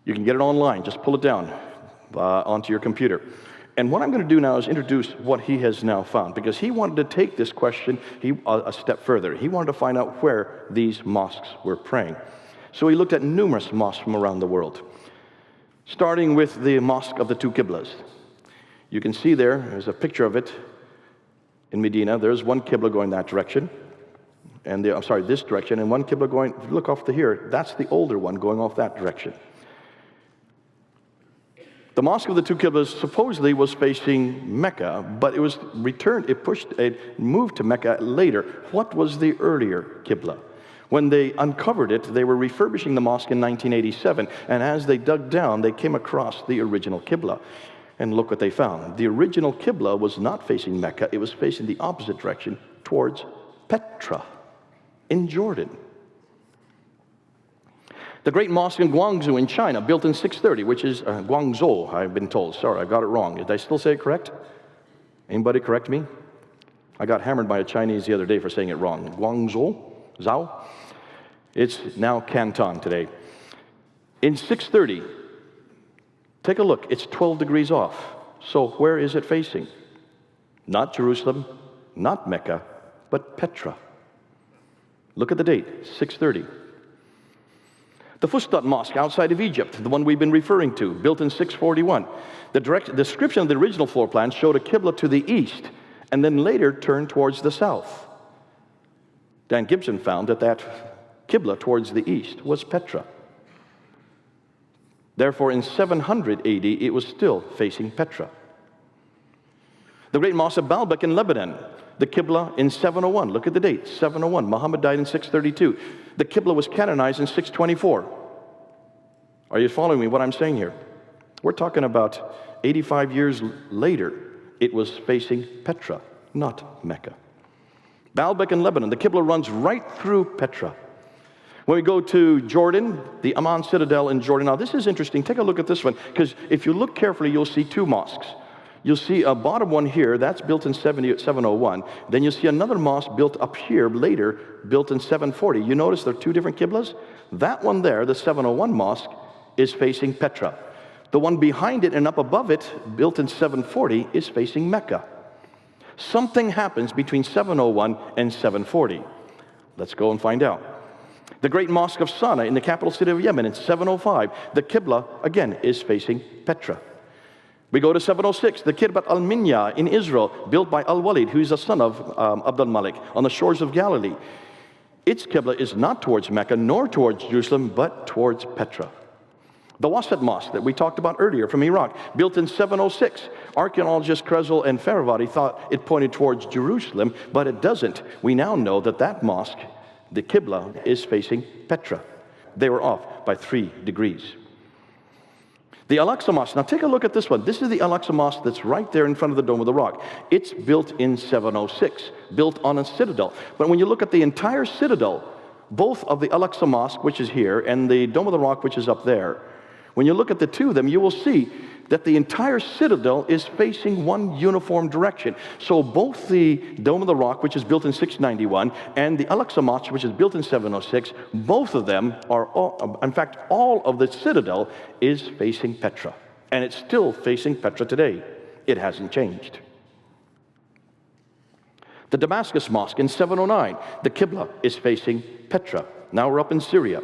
S1: You can get it online. Just pull it down onto your computer. And what I'm going to do now is introduce what he has now found, because he wanted to take this question a step further. He wanted to find out where these mosques were praying. So he looked at numerous mosques from around the world, starting with the Mosque of the Two Qiblas. You can see there's a picture of it in Medina. There's one Qibla going that direction, and this direction, and one Qibla going, if you look off to here, that's the older one going off that direction. The Mosque of the Two Qiblas supposedly was facing Mecca, but it was returned, it moved to Mecca later. What was the earlier Qibla? When they uncovered it, they were refurbishing the mosque in 1987, and as they dug down, they came across the original Qibla. And look what they found. The original Qibla was not facing Mecca, it was facing the opposite direction towards Petra in Jordan. The great mosque in Guangzhou in China, built in 630, which is Guangzhou, I've been told. Sorry, I got it wrong. Did I still say it correct? Anybody correct me? I got hammered by a Chinese the other day for saying it wrong. Guangzhou, Zhao. It's now Canton today. In 630, take a look, it's 12 degrees off. So where is it facing? Not Jerusalem, not Mecca, but Petra. Look at the date, 630. The Fustat Mosque outside of Egypt, the one we've been referring to, built in 641. The description of the original floor plan showed a Qibla to the east and then later turned towards the south. Dan Gibson found that Qibla towards the east was Petra. Therefore, in 700 AD, it was still facing Petra. The great Mosque of Baalbek in Lebanon, the Qibla in 701. Look at the date, 701. Muhammad died in 632. The Qibla was canonized in 624. Are you following me what I'm saying here? We're talking about 85 years later, it was facing Petra, not Mecca. Baalbek in Lebanon, the Qibla runs right through Petra. When we go to Jordan, the Amman Citadel in Jordan. Now this is interesting. Take a look at this one, because if you look carefully, you'll see two mosques. You'll see a bottom one here, that's built in 701. Then you'll see another mosque built up here later, built in 740. You notice there are two different Qiblas? That one there, the 701 mosque, is facing Petra. The one behind it and up above it, built in 740, is facing Mecca. Something happens between 701 and 740. Let's go and find out. The great Mosque of Sana'a in the capital city of Yemen in 705, the Qibla, again, is facing Petra. We go to 706, the Kirbat al-Minya in Israel, built by Al-Walid, who is a son of Abdul Malik, on the shores of Galilee. Its Qibla is not towards Mecca, nor towards Jerusalem, but towards Petra. The Wasat Mosque that we talked about earlier from Iraq, built in 706. Archaeologists Krezel and Faravardi thought it pointed towards Jerusalem, but it doesn't. We now know that that mosque, the Qibla, is facing Petra. They were off by 3 degrees. The Al-Aqsa Mosque, now take a look at this one. This is the Al-Aqsa Mosque that's right there in front of the Dome of the Rock. It's built in 706, built on a citadel. But when you look at the entire citadel, both of the Al-Aqsa Mosque, which is here, and the Dome of the Rock, which is up there, when you look at the two of them, you will see that the entire citadel is facing one uniform direction. So both the Dome of the Rock, which is built in 691, and the Al-Aqsa Mosque, which is built in 706, both of them are, in fact, all of the citadel is facing Petra. And it's still facing Petra today. It hasn't changed. The Damascus Mosque in 709, the Qibla is facing Petra. Now we're up in Syria.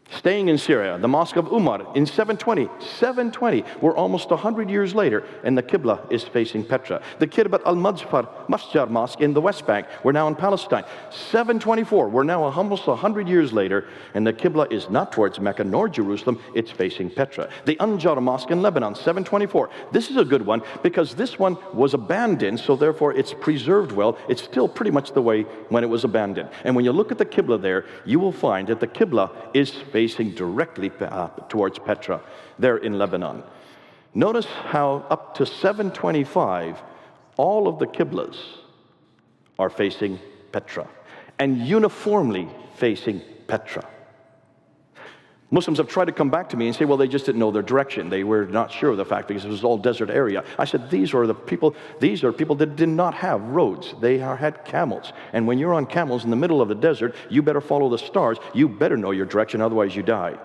S1: Staying in Syria, the Mosque of Umar in 720, we're almost 100 years later, and the Qibla is facing Petra. The Kirbat al-Masjar Mosque in the West Bank, we're now in Palestine. 724, we're now almost 100 years later, and the Qibla is not towards Mecca nor Jerusalem, it's facing Petra. The Anjar Mosque in Lebanon, 724. This is a good one because this one was abandoned, so therefore it's preserved well. It's still pretty much the way when it was abandoned. And when you look at the Qibla there, you will find that the Qibla is facing directly towards Petra, there in Lebanon. Notice how up to 725, all of the Qiblas are facing Petra, and uniformly facing Petra. Muslims have tried to come back to me and say, well, they just didn't know their direction. They were not sure of the fact because it was all desert area. I said, these are people that did not have roads. They had camels. And when you're on camels in the middle of the desert, you better follow the stars. You better know your direction, otherwise you die.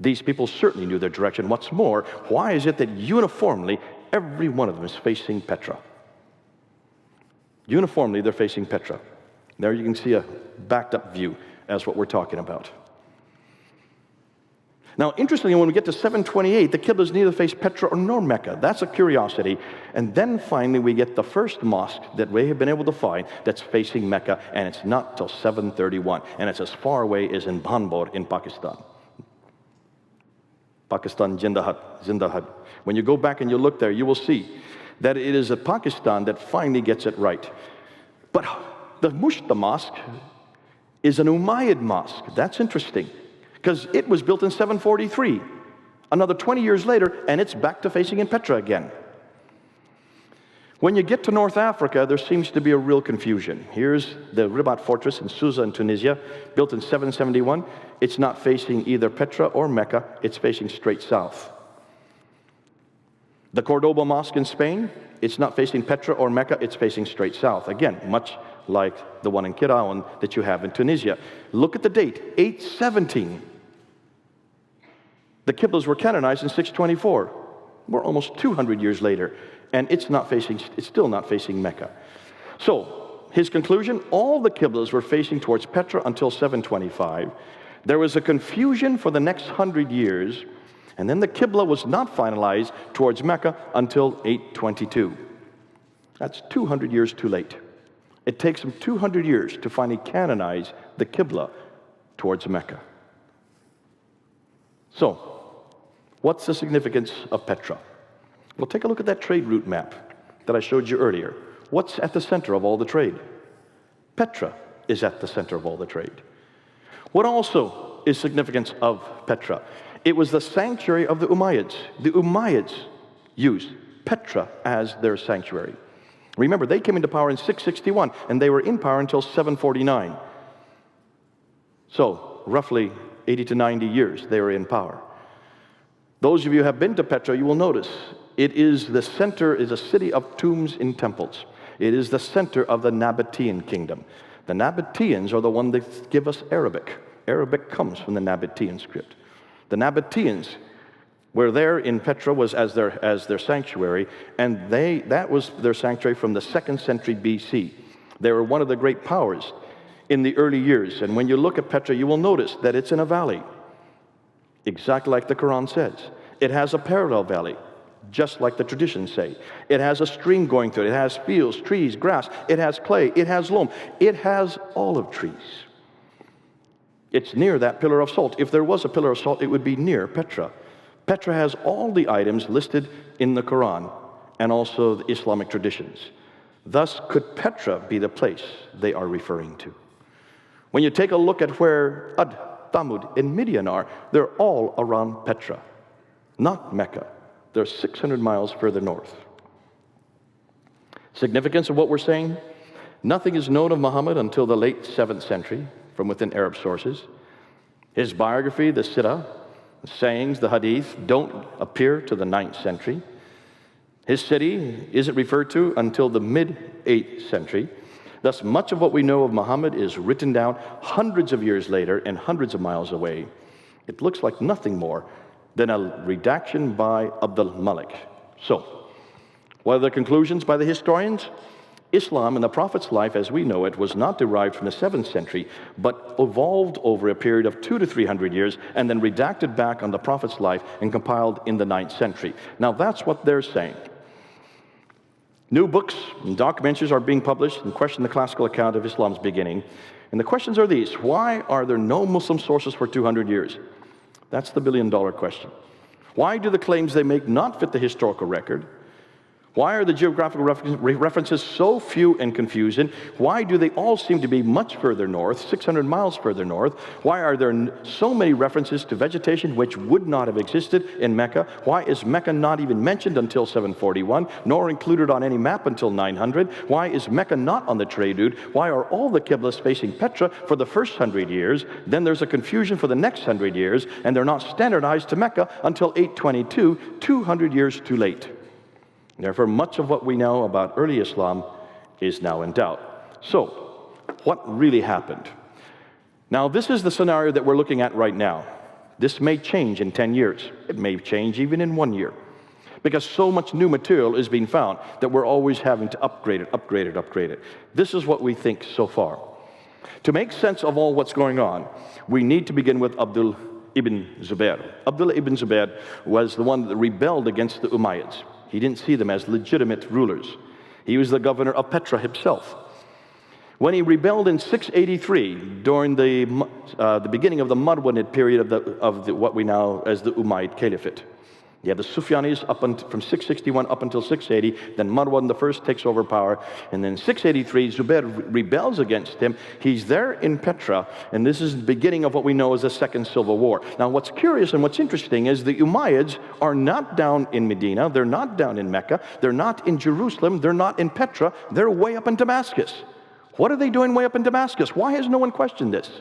S1: These people certainly knew their direction. What's more, why is it that uniformly every one of them is facing Petra? Uniformly, they're facing Petra. There you can see a backed up view as what we're talking about. Now, interestingly, when we get to 728, the Qiblas neither face Petra nor Mecca. That's a curiosity. And then finally, we get the first mosque that we have been able to find that's facing Mecca, and it's not till 731. And it's as far away as in Banbor in Pakistan. Pakistan, Zindahad. When you go back and you look there, you will see that it is Pakistan that finally gets it right. But the Mushta Mosque is an Umayyad mosque. That's interesting, because it was built in 743. Another 20 years later, and it's back to facing in Petra again. When you get to North Africa, there seems to be a real confusion. Here's the Ribat Fortress in Susa in Tunisia, built in 771. It's not facing either Petra or Mecca, it's facing straight south. The Cordoba Mosque in Spain, it's not facing Petra or Mecca, it's facing straight south. Again, much like the one in Kirawan that you have in Tunisia. Look at the date, 817. The Qiblas were canonized in 624. We're almost 200 years later, and it's still not facing Mecca. So, his conclusion, all the Qiblas were facing towards Petra until 725. There was a confusion for the next 100 years, and then the Qibla was not finalized towards Mecca until 822. That's 200 years too late. It takes them 200 years to finally canonize the Qibla towards Mecca. So, what's the significance of Petra? Well, take a look at that trade route map that I showed you earlier. What's at the center of all the trade? Petra is at the center of all the trade. What also is significance of Petra? It was the sanctuary of the Umayyads. The Umayyads used Petra as their sanctuary. Remember, they came into power in 661, and they were in power until 749. So, roughly 80 to 90 years they were in power. Those of you who have been to Petra, you will notice it is the center, is a city of tombs and temples. It is the center of the Nabatean kingdom. The Nabateans are the one that give us Arabic. Arabic comes from the Nabatean script. The Nabateans were there in Petra was as their sanctuary, and that was their sanctuary from the 2nd century BC. They were one of the great powers in the early years. And when you look at Petra, you will notice that it's in a valley, exactly like the Quran says. It has a parallel valley, just like the traditions say. It has a stream going through it. It has fields, trees, grass. It has clay. It has loam. It has olive trees. It's near that pillar of salt. If there was a pillar of salt, it would be near Petra. Petra has all the items listed in the Quran and also the Islamic traditions. Thus, could Petra be the place they are referring to? When you take a look at where Ad, Thamud, and Midian are, they're all around Petra, not Mecca. They're 600 miles further north. Significance of what we're saying? Nothing is known of Muhammad until the late 7th century from within Arab sources. His biography, the Sirah, the sayings, the Hadith, don't appear to the 9th century. His city isn't referred to until the mid-8th century. Thus, much of what we know of Muhammad is written down hundreds of years later and hundreds of miles away. It looks like nothing more than a redaction by Abdul Malik. So, what are the conclusions by the historians? Islam and the Prophet's life as we know it was not derived from the 7th century, but evolved over a period of 200 to 300 years and then redacted back on the Prophet's life and compiled in the 9th century. Now, that's what they're saying. New books and documentaries are being published and question the classical account of Islam's beginning. And the questions are these: why are there no Muslim sources for 200 years? That's the billion-dollar question. Why do the claims they make not fit the historical record? Why are the geographical references so few and confusing? Why do they all seem to be much further north, 600 miles further north? Why are there so many references to vegetation which would not have existed in Mecca? Why is Mecca not even mentioned until 741, nor included on any map until 900? Why is Mecca not on the trade route? Why are all the Qiblas facing Petra for the first 100 years? Then there's a confusion for the next 100 years, and they're not standardized to Mecca until 822, 200 years too late. Therefore, much of what we know about early Islam is now in doubt. So, what really happened? Now, this is the scenario that we're looking at right now. This may change in 10 years. It may change even in 1 year. Because so much new material is being found that we're always having to upgrade it. This is what we think so far. To make sense of all what's going on, we need to begin with Abdullah ibn Zubayr. Abdullah ibn Zubayr was the one that rebelled against the Umayyads. He didn't see them as legitimate rulers. He was the governor of Petra himself. When he rebelled in 683, during the beginning of the Marwanid period of what we know as the Umayyad Caliphate. You have the Sufyanis from 661 up until 680, then Marwan the first takes over power, and then 683, Zubair rebels against him. He's there in Petra, and this is the beginning of what we know as the Second Civil War. Now, what's curious and what's interesting is the Umayyads are not down in Medina, they're not down in Mecca, they're not in Jerusalem, they're not in Petra, they're way up in Damascus. What are they doing way up in Damascus? Why has no one questioned this?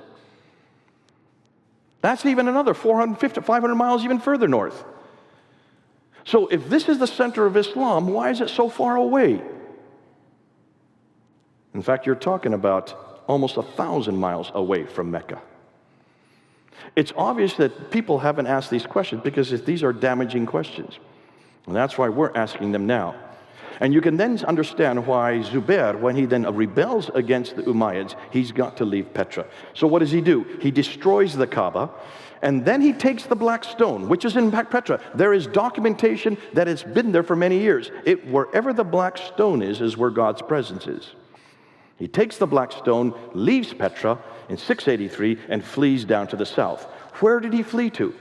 S1: That's even another 450, 500 miles even further north. So if this is the center of Islam, why is it so far away? In fact, you're talking about almost 1,000 miles away from Mecca. It's obvious that people haven't asked these questions because these are damaging questions. And that's why we're asking them now. And you can then understand why Zubair, when he then rebels against the Umayyads, he's got to leave Petra. So what does he do? He destroys the Kaaba, and then he takes the black stone, which is in Petra. There is documentation that it's been there for many years. Wherever the black stone is where God's presence is. He takes the black stone, leaves Petra in 683, and flees down to the south. Where did he flee to?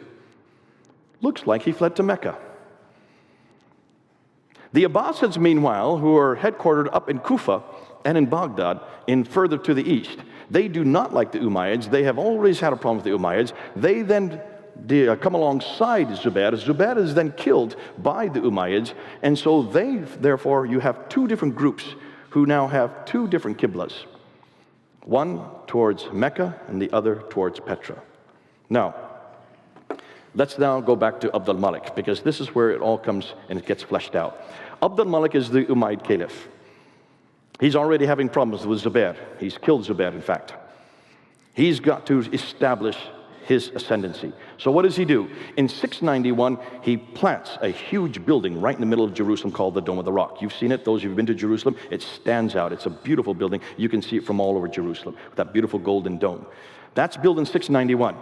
S1: Looks like he fled to Mecca. The Abbasids, meanwhile, who are headquartered up in Kufa and in Baghdad, further to the east, they do not like the Umayyads. They have always had a problem with the Umayyads. They then come alongside Zubair. Zubair is then killed by the Umayyads, and so therefore, you have two different groups who now have two different Qiblas. One towards Mecca and the other towards Petra. Now, let's now go back to Abd al-Malik, because this is where it all comes and it gets fleshed out. Abd al-Malik is the Umayyad Caliph. He's already having problems with Zubair. He's killed Zubair, in fact. He's got to establish his ascendancy. So what does he do? In 691, he plants a huge building right in the middle of Jerusalem called the Dome of the Rock. You've seen it, those who've been to Jerusalem. It stands out. It's a beautiful building. You can see it from all over Jerusalem, with that beautiful golden dome. That's built in 691.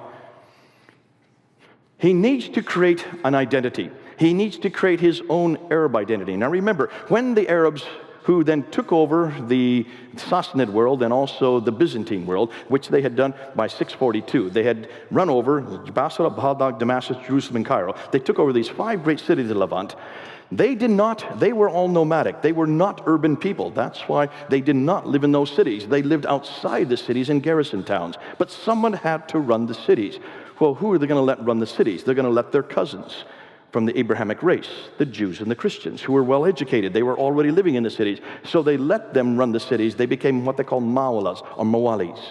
S1: He needs to create an identity. He needs to create his own Arab identity. Now remember, when the Arabs who then took over the Sassanid world and also the Byzantine world, which they had done by 642. They had run over Basra, Baghdad, Damascus, Jerusalem, and Cairo. They took over these 5 great cities of Levant. They were all nomadic. They were not urban people. That's why they did not live in those cities. They lived outside the cities in garrison towns. But someone had to run the cities. Well, who are they going to let run the cities? They're going to let their cousins from the Abrahamic race, the Jews and the Christians, who were well educated. They were already living in the cities. So they let them run the cities. They became what they call mawalas or mawalis.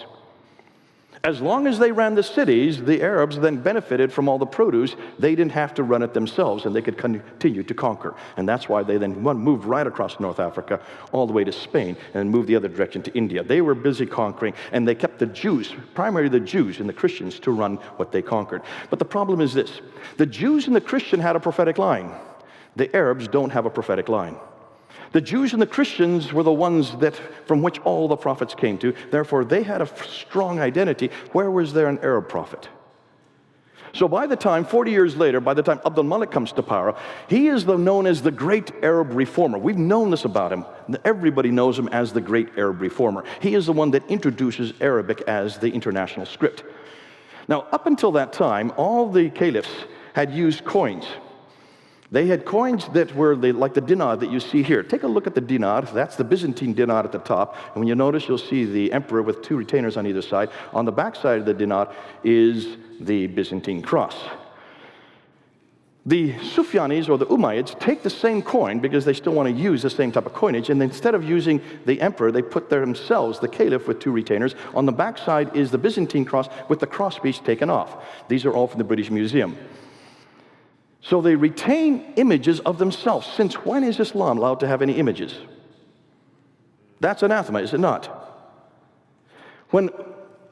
S1: As long as they ran the cities, the Arabs then benefited from all the produce. They didn't have to run it themselves, and they could continue to conquer. And that's why they then moved right across North Africa, all the way to Spain, and moved the other direction to India. They were busy conquering, and they kept the Jews, primarily the Jews and the Christians, to run what they conquered. But the problem is this. The Jews and the Christian had a prophetic line. The Arabs don't have a prophetic line. The Jews and the Christians were the ones from which all the prophets came to. Therefore, they had a strong identity. Where was there an Arab prophet? So by the time, 40 years later, by the time Abd al-Malik comes to power, he is known as the great Arab reformer. We've known this about him. Everybody knows him as the great Arab reformer. He is the one that introduces Arabic as the international script. Now, up until that time, all the caliphs had used coins. They had coins that were like the dinar that you see here. Take a look at the dinar. That's the Byzantine dinar at the top. And when you notice, you'll see the emperor with 2 retainers on either side. On the back side of the dinar is the Byzantine cross. The Sufyanis, or the Umayyads, take the same coin because they still want to use the same type of coinage. And instead of using the emperor, they put themselves, the caliph, with 2 retainers. On the back side is the Byzantine cross with the crosspiece taken off. These are all from the British Museum. So they retain images of themselves. Since when is Islam allowed to have any images? That's anathema, is it not? When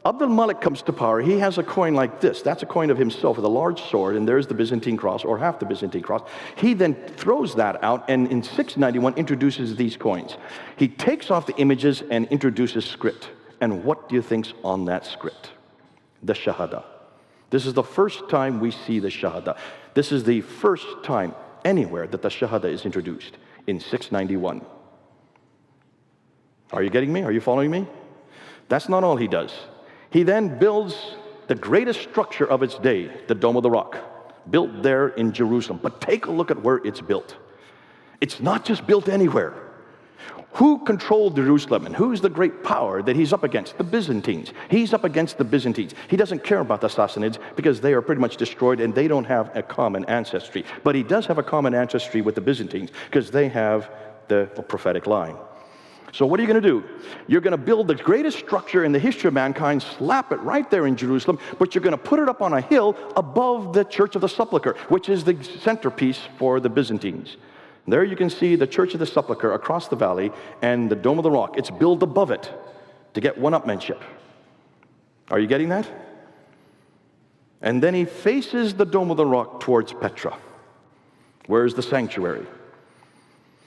S1: Abd al-Malik comes to power, he has a coin like this. That's a coin of himself with a large sword, and there's the Byzantine cross, or half the Byzantine cross. He then throws that out, and in 691 introduces these coins. He takes off the images and introduces script. And what do you think's on that script? The Shahada. This is the first time we see the Shahada. This is the first time anywhere that the Shahada is introduced, in 691. Are you getting me? Are you following me? That's not all he does. He then builds the greatest structure of its day, the Dome of the Rock, built there in Jerusalem. But take a look at where it's built. It's not just built anywhere. Who controlled Jerusalem, and who's the great power that he's up against? The Byzantines. He's up against the Byzantines. He doesn't care about the Sassanids because they are pretty much destroyed and they don't have a common ancestry. But he does have a common ancestry with the Byzantines because they have the prophetic line. So what are you going to do? You're going to build the greatest structure in the history of mankind, slap it right there in Jerusalem, but you're going to put it up on a hill above the Church of the Sepulchre, which is the centerpiece for the Byzantines. There you can see the Church of the Sepulchre across the valley and the Dome of the Rock. It's built above it to get one-upmanship. Are you getting that? And then he faces the Dome of the Rock towards Petra. Where's the sanctuary?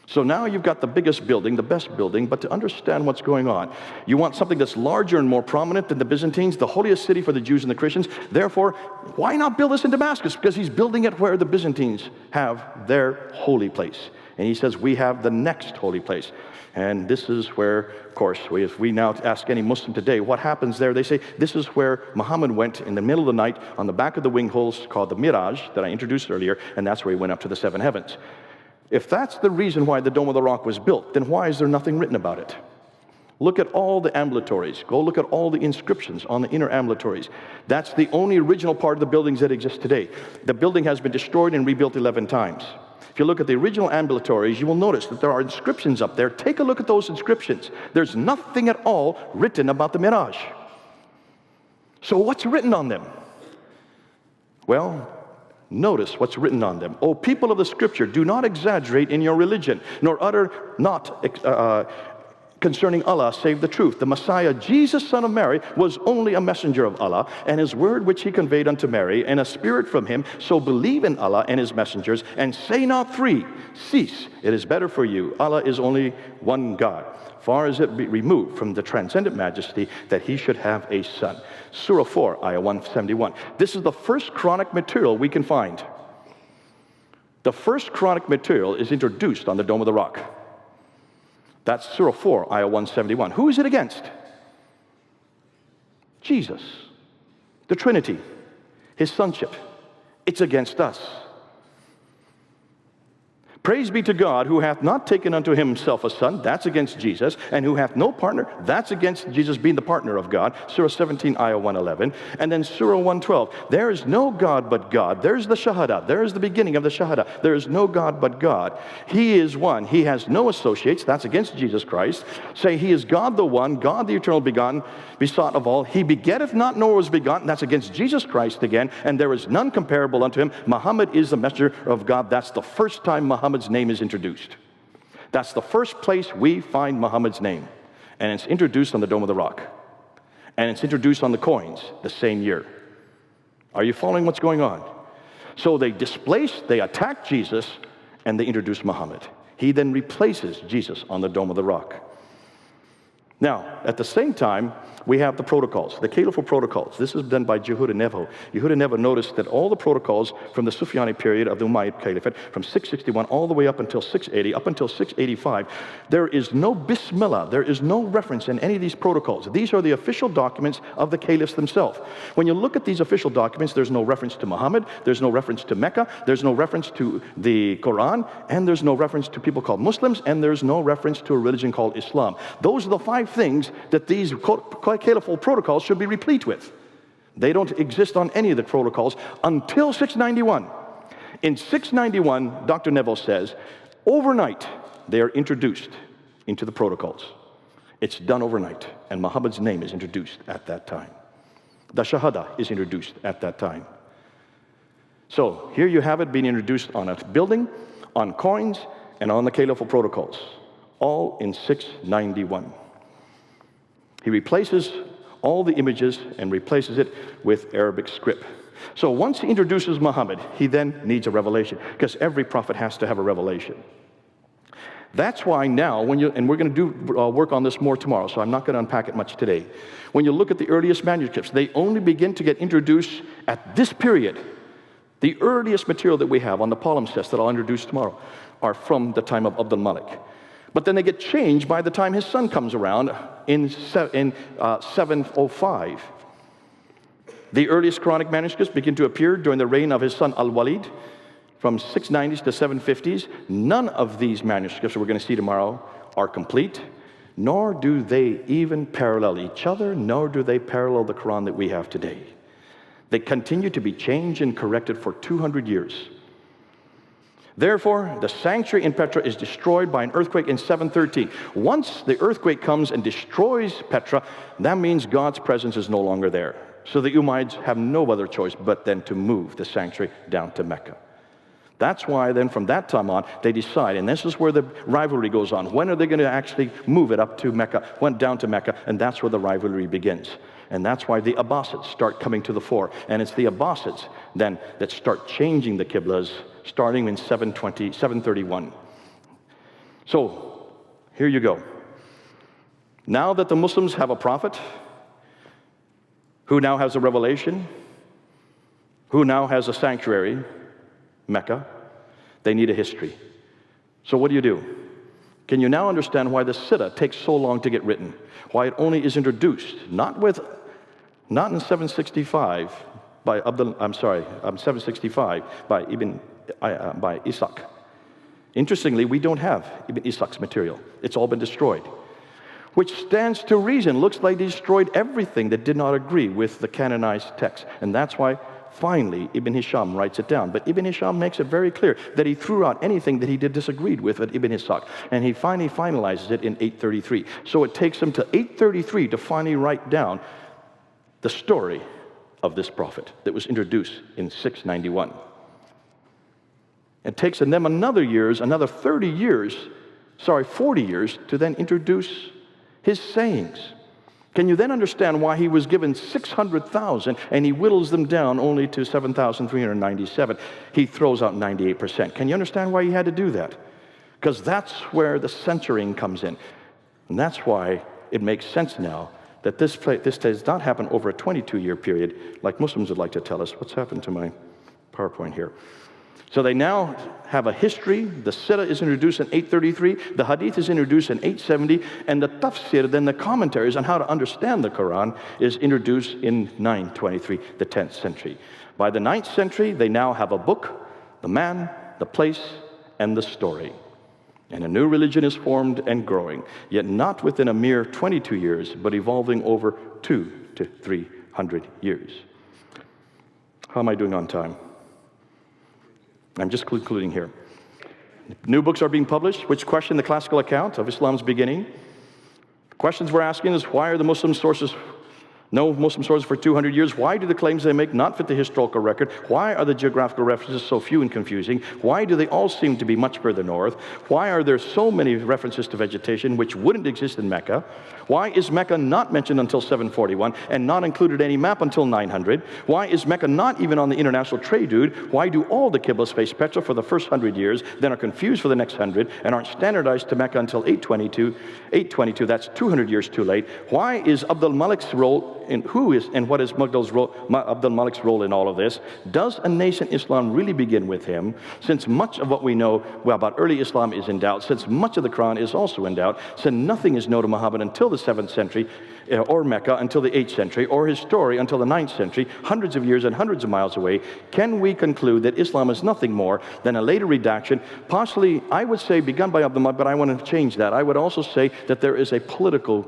S1: So now you've got the biggest building, the best building, but to understand what's going on, you want something that's larger and more prominent than the Byzantines, the holiest city for the Jews and the Christians. Therefore, why not build this in Damascus? Because he's building it where the Byzantines have their holy place. And he says, we have the next holy place. And this is where, of course, if we now ask any Muslim today, what happens there? They say, this is where Muhammad went in the middle of the night on the back of the wing holes called the Miraj that I introduced earlier, and that's where he went up to the seven heavens. If that's the reason why the Dome of the Rock was built, then why is there nothing written about it? Look at all the ambulatories. Go look at all the inscriptions on the inner ambulatories. That's the only original part of the buildings that exist today. The building has been destroyed and rebuilt 11 times. If you look at the original ambulatories, you will notice that there are inscriptions up there. Take a look at those inscriptions. There's nothing at all written about the Miraj. So what's written on them? Well, notice what's written on them. O people of the Scripture, do not exaggerate in your religion, nor utter not concerning Allah save the truth. The Messiah, Jesus, son of Mary, was only a messenger of Allah, and his word which he conveyed unto Mary, and a spirit from him. So believe in Allah and his messengers, and say not three. Cease. It is better for you. Allah is only one God. Far as it be removed from the transcendent majesty that he should have a son. Surah 4, Ayah 171. This is the first Quranic material we can find. The first Quranic material is introduced on the Dome of the Rock. That's Surah 4, Ayah 171. Who is it against? Jesus, the Trinity, his sonship. It's against us. Praise be to God, who hath not taken unto himself a son, that's against Jesus, and who hath no partner, that's against Jesus being the partner of God, Surah 17, Ayah 111, and then Surah 112, there is no God but God, there's the Shahada, there's the beginning of the Shahada, there is no God but God, he is one, he has no associates, that's against Jesus Christ, say he is God the one, God the eternal begotten, besought of all, he begetteth not nor was begotten, that's against Jesus Christ again, and there is none comparable unto him, Muhammad is the messenger of God, that's the first time Muhammad's name is introduced. That's the first place we find Muhammad's name. And it's introduced on the Dome of the Rock. And it's introduced on the coins the same year. Are you following what's going on? So they attack Jesus, and they introduce Muhammad. He then replaces Jesus on the Dome of the Rock. Now, at the same time, we have the protocols, the Caliphal protocols. This is done by Yehuda Nevo. Yehuda Nevo noticed that all the protocols from the Sufyani period of the Umayyad Caliphate, from 661 all the way up until 680, up until 685, there is no Bismillah, there is no reference in any of these protocols. These are the official documents of the caliphs themselves. When you look at these official documents, there's no reference to Muhammad, there's no reference to Mecca, there's no reference to the Quran, and there's no reference to people called Muslims, and there's no reference to a religion called Islam. Those are the 5 things that these Caliphal protocols should be replete with. They don't exist on any of the protocols until 691. In 691, Dr. Neville says, overnight they are introduced into the protocols. It's done overnight, and Muhammad's name is introduced at that time. The Shahada is introduced at that time. So here you have it being introduced on a building, on coins, and on the Caliphal protocols, all in 691. He replaces all the images and replaces it with Arabic script. So once he introduces Muhammad, he then needs a revelation, because every prophet has to have a revelation. That's why now, and we're going to do work on this more tomorrow, so I'm not going to unpack it much today. When you look at the earliest manuscripts, they only begin to get introduced at this period. The earliest material that we have on the palimpsest that I'll introduce tomorrow are from the time of Abdul Malik. But then they get changed by the time his son comes around in 705. The earliest Quranic manuscripts begin to appear during the reign of his son Al-Walid from 690s to 750s. None of these manuscripts that we're going to see tomorrow are complete, nor do they even parallel each other, nor do they parallel the Quran that we have today. They continue to be changed and corrected for 200 years. Therefore, the sanctuary in Petra is destroyed by an earthquake in 713. Once the earthquake comes and destroys Petra, that means God's presence is no longer there. So the Umayyads have no other choice but then to move the sanctuary down to Mecca. That's why then from that time on, they decide, and this is where the rivalry goes on. When are they going to actually move it up to Mecca, down to Mecca, and that's where the rivalry begins. And that's why the Abbasids start coming to the fore. And it's the Abbasids then that start changing the Qiblas starting in 731. So, here you go. Now that the Muslims have a prophet, who now has a revelation, who now has a sanctuary, Mecca, they need a history. So what do? Can you now understand why the Siddha takes so long to get written? Why it only is introduced, not in 765 by 765 by by Ishaq. Interestingly, we don't have Ibn Ishaq's material. It's all been destroyed. Which stands to reason. Looks like they destroyed everything that did not agree with the canonized text. And that's why finally Ibn Hisham writes it down. But Ibn Hisham makes it very clear that he threw out anything that he disagreed with at Ibn Ishaq. And he finally finalizes it in 833. So it takes him to 833 to finally write down the story of this prophet that was introduced in 691. It takes them another 40 years to then introduce his sayings. Can you then understand why he was given 600,000 and he whittles them down only to 7,397? He throws out 98%. Can you understand why he had to do that? Because that's where the censoring comes in. And that's why it makes sense now that this does not happen over a 22-year period like Muslims would like to tell us. What's happened to my PowerPoint here? So they now have a history. The Siddha is introduced in 833. The Hadith is introduced in 870. And the Tafsir, then the commentaries on how to understand the Quran, is introduced in 923, the 10th century. By the 9th century, they now have a book, the man, the place, and the story. And a new religion is formed and growing, yet not within a mere 22 years, but evolving over 200 to 300 years. How am I doing on time? I'm just concluding here. New books are being published which question the classical account of Islam's beginning. The questions we're asking is, why are the no Muslim sources for 200 years? Why do the claims they make not fit the historical record? Why are the geographical references so few and confusing? Why do they all seem to be much further north? Why are there so many references to vegetation which wouldn't exist in Mecca? Why is Mecca not mentioned until 741 and not included any map until 900? Why is Mecca not even on the international trade route? Why do all the Qiblas face Petra for the first 100 years, then are confused for the next 100, and aren't standardized to Mecca until 822, that's 200 years too late? Why is Abdul Malik's role what is Abdul Malik's role in all of this? Does a nascent Islam really begin with him? Since much of what we know about early Islam is in doubt, since much of the Quran is also in doubt, since nothing is known of Muhammad until the 7th century, or Mecca until the 8th century, or his story until the 9th century, hundreds of years and hundreds of miles away, can we conclude that Islam is nothing more than a later redaction, possibly, I would say, begun by Abdul Malik, but I want to change that. I would also say that there is a political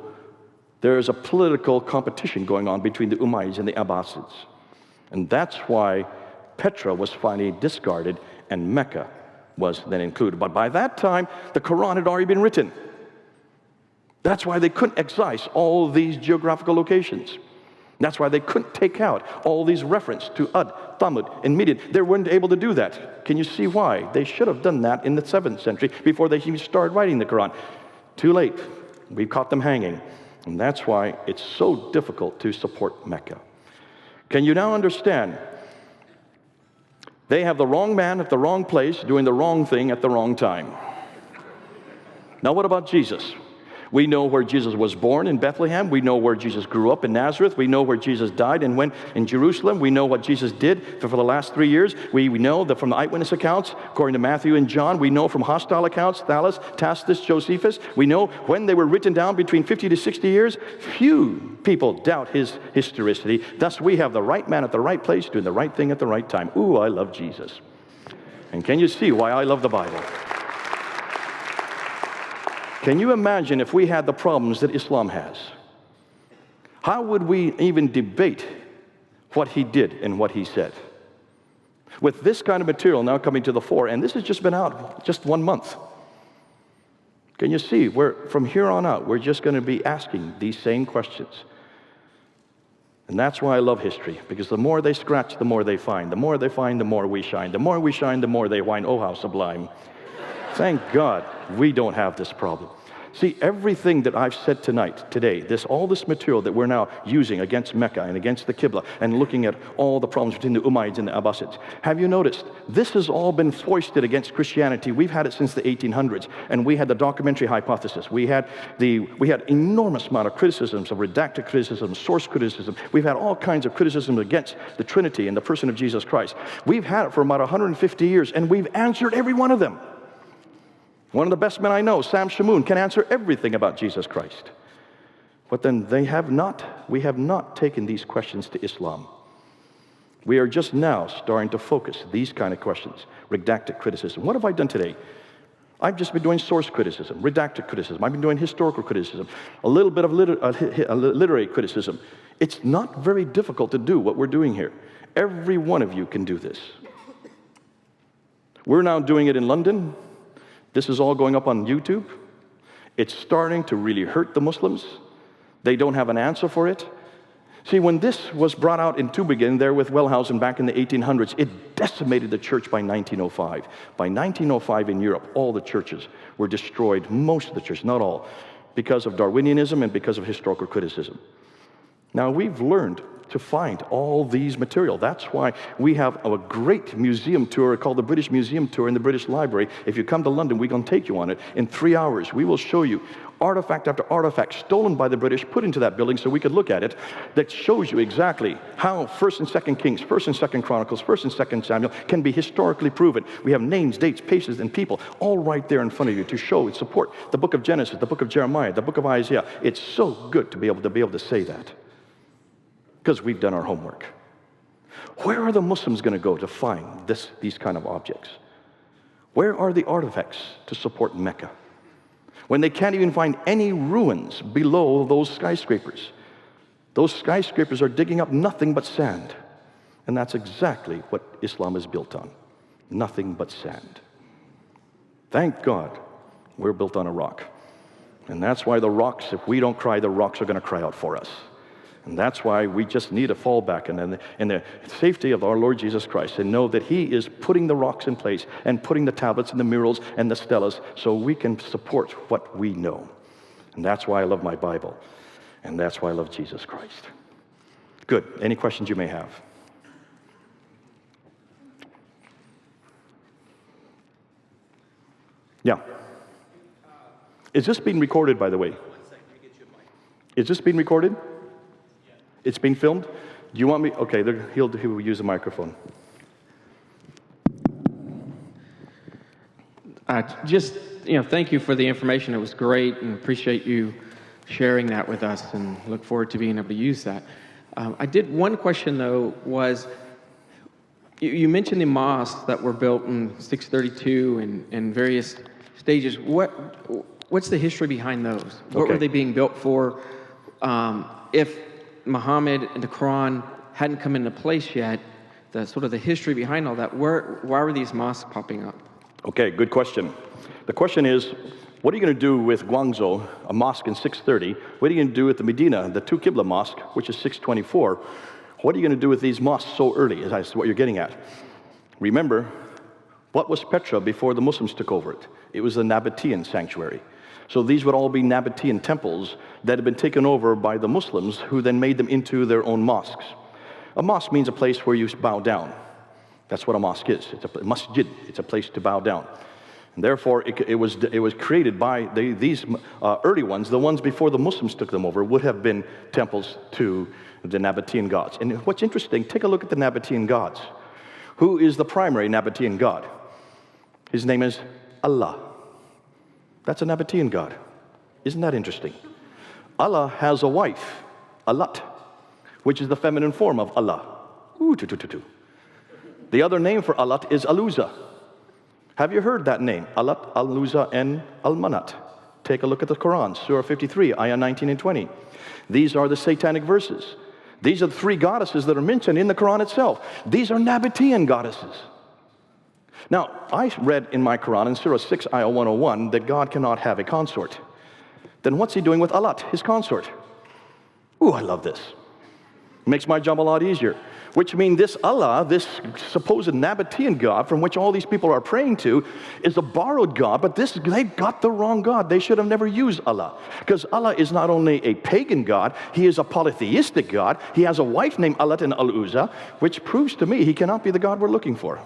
S1: competition going on between the Umayyads and the Abbasids. And that's why Petra was finally discarded and Mecca was then included. But by that time, the Quran had already been written. That's why they couldn't excise all these geographical locations. That's why they couldn't take out all these references to Ad, Thamud, and Midian. They weren't able to do that. Can you see why? They should have done that in the 7th century before they even started writing the Quran. Too late. We've caught them hanging. And that's why it's so difficult to support Mecca. Can you now understand? They have the wrong man at the wrong place doing the wrong thing at the wrong time. Now what about Jesus? We know where Jesus was born in Bethlehem. We know where Jesus grew up in Nazareth. We know where Jesus died and went in Jerusalem. We know what Jesus did for the last 3 years. We know that from the eyewitness accounts, according to Matthew and John. We know from hostile accounts, Thales, Tacitus, Josephus. We know when they were written down between 50 to 60 years. Few people doubt his historicity. Thus, we have the right man at the right place doing the right thing at the right time. Ooh, I love Jesus. And can you see why I love the Bible? Can you imagine if we had the problems that Islam has? How would we even debate what he did and what he said? With this kind of material now coming to the fore, and this has just been out just 1 month. Can you see, from here on out, we're just going to be asking these same questions. And that's why I love history, because the more they scratch, the more they find. The more they find, the more we shine. The more we shine, the more they whine, oh, how sublime. Thank God we don't have this problem. See, everything that I've said today, all this material that we're now using against Mecca and against the Qibla and looking at all the problems between the Umayyads and the Abbasids, have you noticed this has all been foisted against Christianity? We've had it since the 1800s, and we had the documentary hypothesis. We had enormous amount of criticisms, of redacted criticism, source criticism. We've had all kinds of criticism against the Trinity and the person of Jesus Christ. We've had it for about 150 years, and we've answered every one of them. One of the best men I know, Sam Shamoun, can answer everything about Jesus Christ. But then we have not taken these questions to Islam. We are just now starting to focus these kind of questions, redacted criticism. What have I done today? I've just been doing source criticism, redacted criticism. I've been doing historical criticism, a little bit of literary criticism. It's not very difficult to do what we're doing here. Every one of you can do this. We're now doing it in London. This is all going up on YouTube. It's starting to really hurt the Muslims. They don't have an answer for it. See, when this was brought out in Tübingen there with Wellhausen back in the 1800s, it decimated the church by 1905. By 1905 in Europe, all the churches were destroyed, most of the churches, not all, because of Darwinianism and because of historical criticism. Now, we've learned to find all these material. That's why we have a great museum tour called the British Museum Tour in the British Library. If you come to London, we're going to take you on it. In 3 hours, we will show you artifact after artifact stolen by the British, put into that building so we could look at it, that shows you exactly how 1st and 2nd Kings, 1st and 2nd Chronicles, 1st and 2nd Samuel can be historically proven. We have names, dates, places, and people all right there in front of you to show and support the book of Genesis, the book of Jeremiah, the book of Isaiah. It's so good to be able to say that, because we've done our homework. Where are the Muslims going to go to find these kind of objects? Where are the artifacts to support Mecca, when they can't even find any ruins below those skyscrapers? Those skyscrapers are digging up nothing but sand. And that's exactly what Islam is built on. Nothing but sand. Thank God we're built on a rock. And that's why the rocks, if we don't cry, the rocks are going to cry out for us. And that's why we just need to fall back in the safety of our Lord Jesus Christ and know that He is putting the rocks in place and putting the tablets and the murals and the stelas so we can support what we know. And that's why I love my Bible. And that's why I love Jesus Christ. Good. Any questions you may have? Yeah. Is this being recorded, by the way? Is this being recorded? It's being filmed? Do you want me? Okay, he will use the microphone.
S3: Thank you for the information. It was great, and appreciate you sharing that with us, and look forward to being able to use that. I did one question, though, was you mentioned the mosques that were built in 632 and various stages. What's the history behind those? What were they being built for? If Muhammad and the Quran hadn't come into place yet, the sort of the history behind all that, why were these mosques popping up? Okay, good question. The question is, what are you going to do with Guangzhou, a mosque in 630? What are you going to do with the Medina, the two Qibla mosque, which is 624? What are you going to do with these mosques so early? Is what you're getting at. Remember, what was Petra before the Muslims took over it? It was the Nabatean sanctuary. So these would all be Nabatean temples that had been taken over by the Muslims, who then made them into their own mosques. A mosque means a place where you bow down. That's what a mosque is. It's a masjid. It's a place to bow down. And therefore, it was created by these early ones. The ones before the Muslims took them over would have been temples to the Nabatean gods. And what's interesting, take a look at the Nabatean gods. Who is the primary Nabatean god? His name is Allah. That's a Nabatean god. Isn't that interesting? Allah has a wife, Allat, which is the feminine form of Allah. The other name for Allat is Aluza. Have you heard that name? Allat, Aluza, and Al-Manat. Take a look at the Quran, Surah 53, Ayah 19 and 20. These are the satanic verses. These are the three goddesses that are mentioned in the Quran itself. These are Nabatean goddesses. Now, I read in my Quran, in Surah 6, Ayah 101, that God cannot have a consort. Then what's He doing with Allat, His consort? Ooh, I love this. Makes my job a lot easier.
S1: which means this Allah, this supposed Nabatean God from which all these people are praying to, is a borrowed God, but they got the wrong God. They should have never used Allah, because Allah is not only a pagan God, he is a polytheistic God. He has a wife named Allat and Al-Uzza, which proves to me he cannot be the God we're looking for.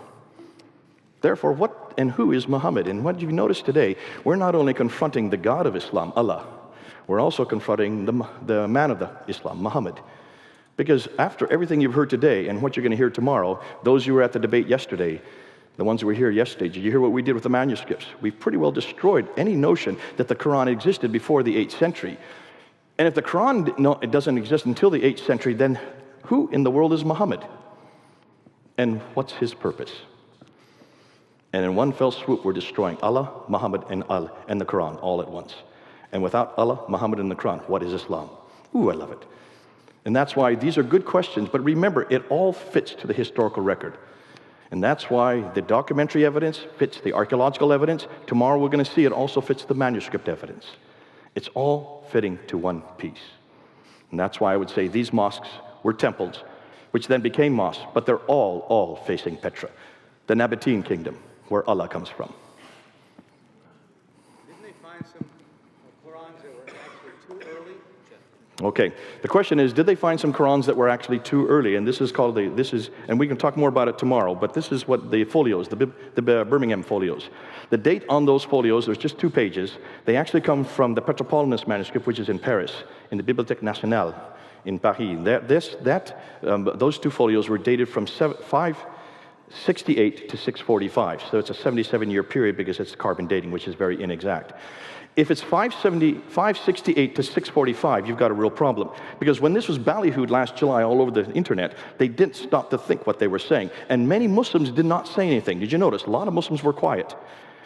S1: Therefore, what and who is Muhammad? And what you've noticed today, we're not only confronting the God of Islam, Allah, we're also confronting the man of the Islam, Muhammad. Because after everything you've heard today and what you're going to hear tomorrow, those who were at the debate yesterday, the ones who were here yesterday, did you hear what we did with the manuscripts? We've pretty well destroyed any notion that the Quran existed before the 8th century. And if the Quran it doesn't exist until the 8th century, then who in the world is Muhammad? And what's his purpose? And in one fell swoop, we're destroying Allah, Muhammad, and the Quran all at once. And without Allah, Muhammad, and the Quran, what is Islam? Ooh, I love it. And that's why these are good questions, but remember, it all fits to the historical record. And that's why the documentary evidence fits the archaeological evidence. Tomorrow we're going to see it also fits the manuscript evidence. It's all fitting to one piece. And that's why I would say these mosques were temples, which then became mosques, but they're all facing Petra, the Nabatean kingdom, where Allah comes from.
S2: Didn't they find some Qurans that were actually too early?
S1: Okay, the question is, did they find some Qurans that were actually too early? And this is called and we can talk more about it tomorrow, but this is what the folios, the Birmingham folios. The date on those folios, there's just 2 pages. They actually come from the Petropolitanus manuscript, which is in Paris, in the Bibliothèque Nationale in Paris. Those 2 folios were dated from 568 to 645. So it's a 77-year period because it's carbon dating, which is very inexact. If it's 568 to 645, you've got a real problem. Because when this was ballyhooed last July all over the internet, they didn't stop to think what they were saying. And many Muslims did not say anything. Did you notice? A lot of Muslims were quiet.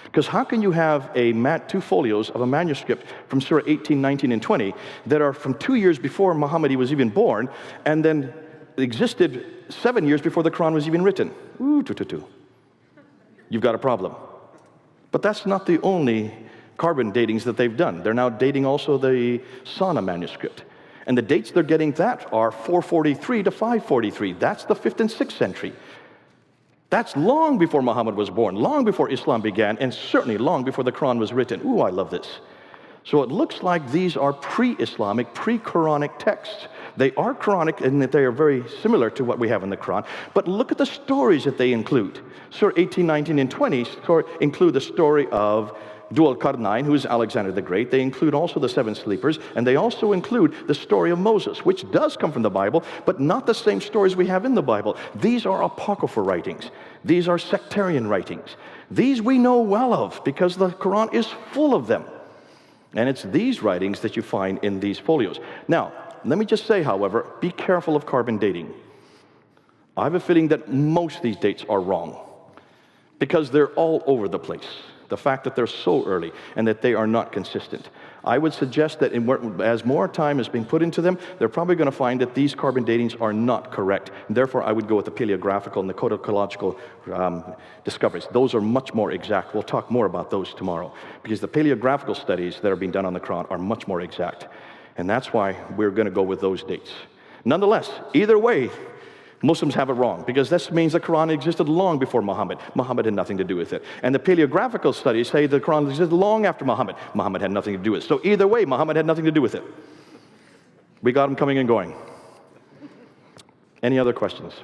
S1: Because how can you have 2 folios of a manuscript from Surah 18, 19, and 20 that are from 2 years before Muhammad was even born, and then existed 7 years before the Quran was even written? Ooh, You've got a problem. But that's not the only carbon datings that they've done. They're now dating also the Sana manuscript. And the dates they're getting that are 443 to 543. That's the 5th and 6th century. That's long before Muhammad was born, long before Islam began, and certainly long before the Quran was written. Ooh, I love this. So it looks like these are pre-Islamic, pre-Quranic texts. They are Quranic in that they are very similar to what we have in the Quran. But look at the stories that they include. Surah 18, 19, and 20 include the story of Dhul Qarnayn, who is Alexander the Great. They include also the 7 sleepers, and they also include the story of Moses, which does come from the Bible, but not the same stories we have in the Bible. These are apocryphal writings. These are sectarian writings. These we know well of because the Quran is full of them. And it's these writings that you find in these folios. Now, let me just say, however, be careful of carbon dating. I have a feeling that most of these dates are wrong because they're all over the place. The fact that they're so early and that they are not consistent. I would suggest that as more time is being put into them, they're probably going to find that these carbon datings are not correct. Therefore, I would go with the paleographical and the codicological discoveries. Those are much more exact. We'll talk more about those tomorrow because the paleographical studies that are being done on the Quran are much more exact. And that's why we're going to go with those dates. Nonetheless, either way, Muslims have it wrong because this means the Quran existed long before Muhammad. Muhammad had nothing to do with it. And the paleographical studies say the Quran existed long after Muhammad. Muhammad had nothing to do with it. So either way, Muhammad had nothing to do with it. We got him coming and going. Any other questions?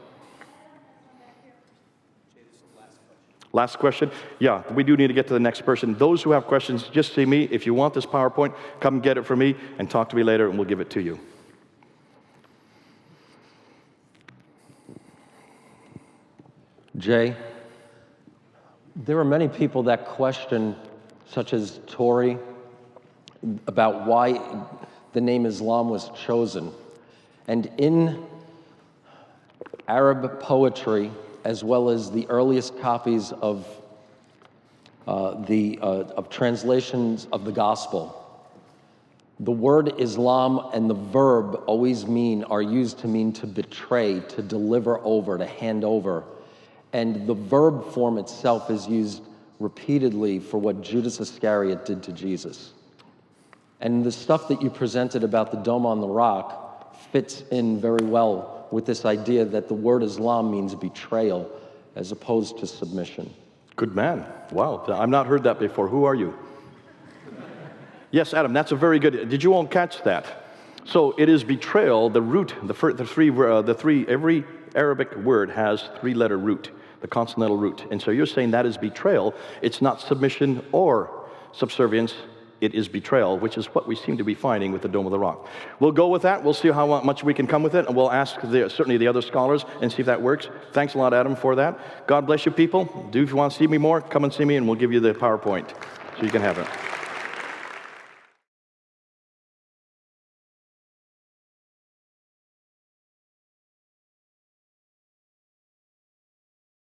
S1: Last question? Yeah, we do need to get to the next person. Those who have questions, just see me. If you want this PowerPoint, come get it from me and talk to me later and we'll give it to you.
S4: Jay, there are many people that question, such as Tori, about why the name Islam was chosen. And in Arab poetry, as well as the earliest copies of translations of the gospel, the word Islam and the verb are used to mean to betray, to deliver over, to hand over. And the verb form itself is used repeatedly for what Judas Iscariot did to Jesus. And the stuff that you presented about the Dome on the Rock fits in very well with this idea that the word Islam means betrayal as opposed to submission.
S1: Good man. Wow, I've not heard that before. Who are you? Yes, Adam, that's a very good, did you all catch that? So it is betrayal, the root, every Arabic word has three-letter root, the consonantal root. And so you're saying that is betrayal. It's not submission or subservience. It is betrayal, which is what we seem to be finding with the Dome of the Rock. We'll go with that. We'll see how much we can come with it, and we'll ask certainly the other scholars and see if that works. Thanks a lot, Adam, for that. God bless you, people. If you want to see me more, come and see me, and we'll give you the PowerPoint so you can have it.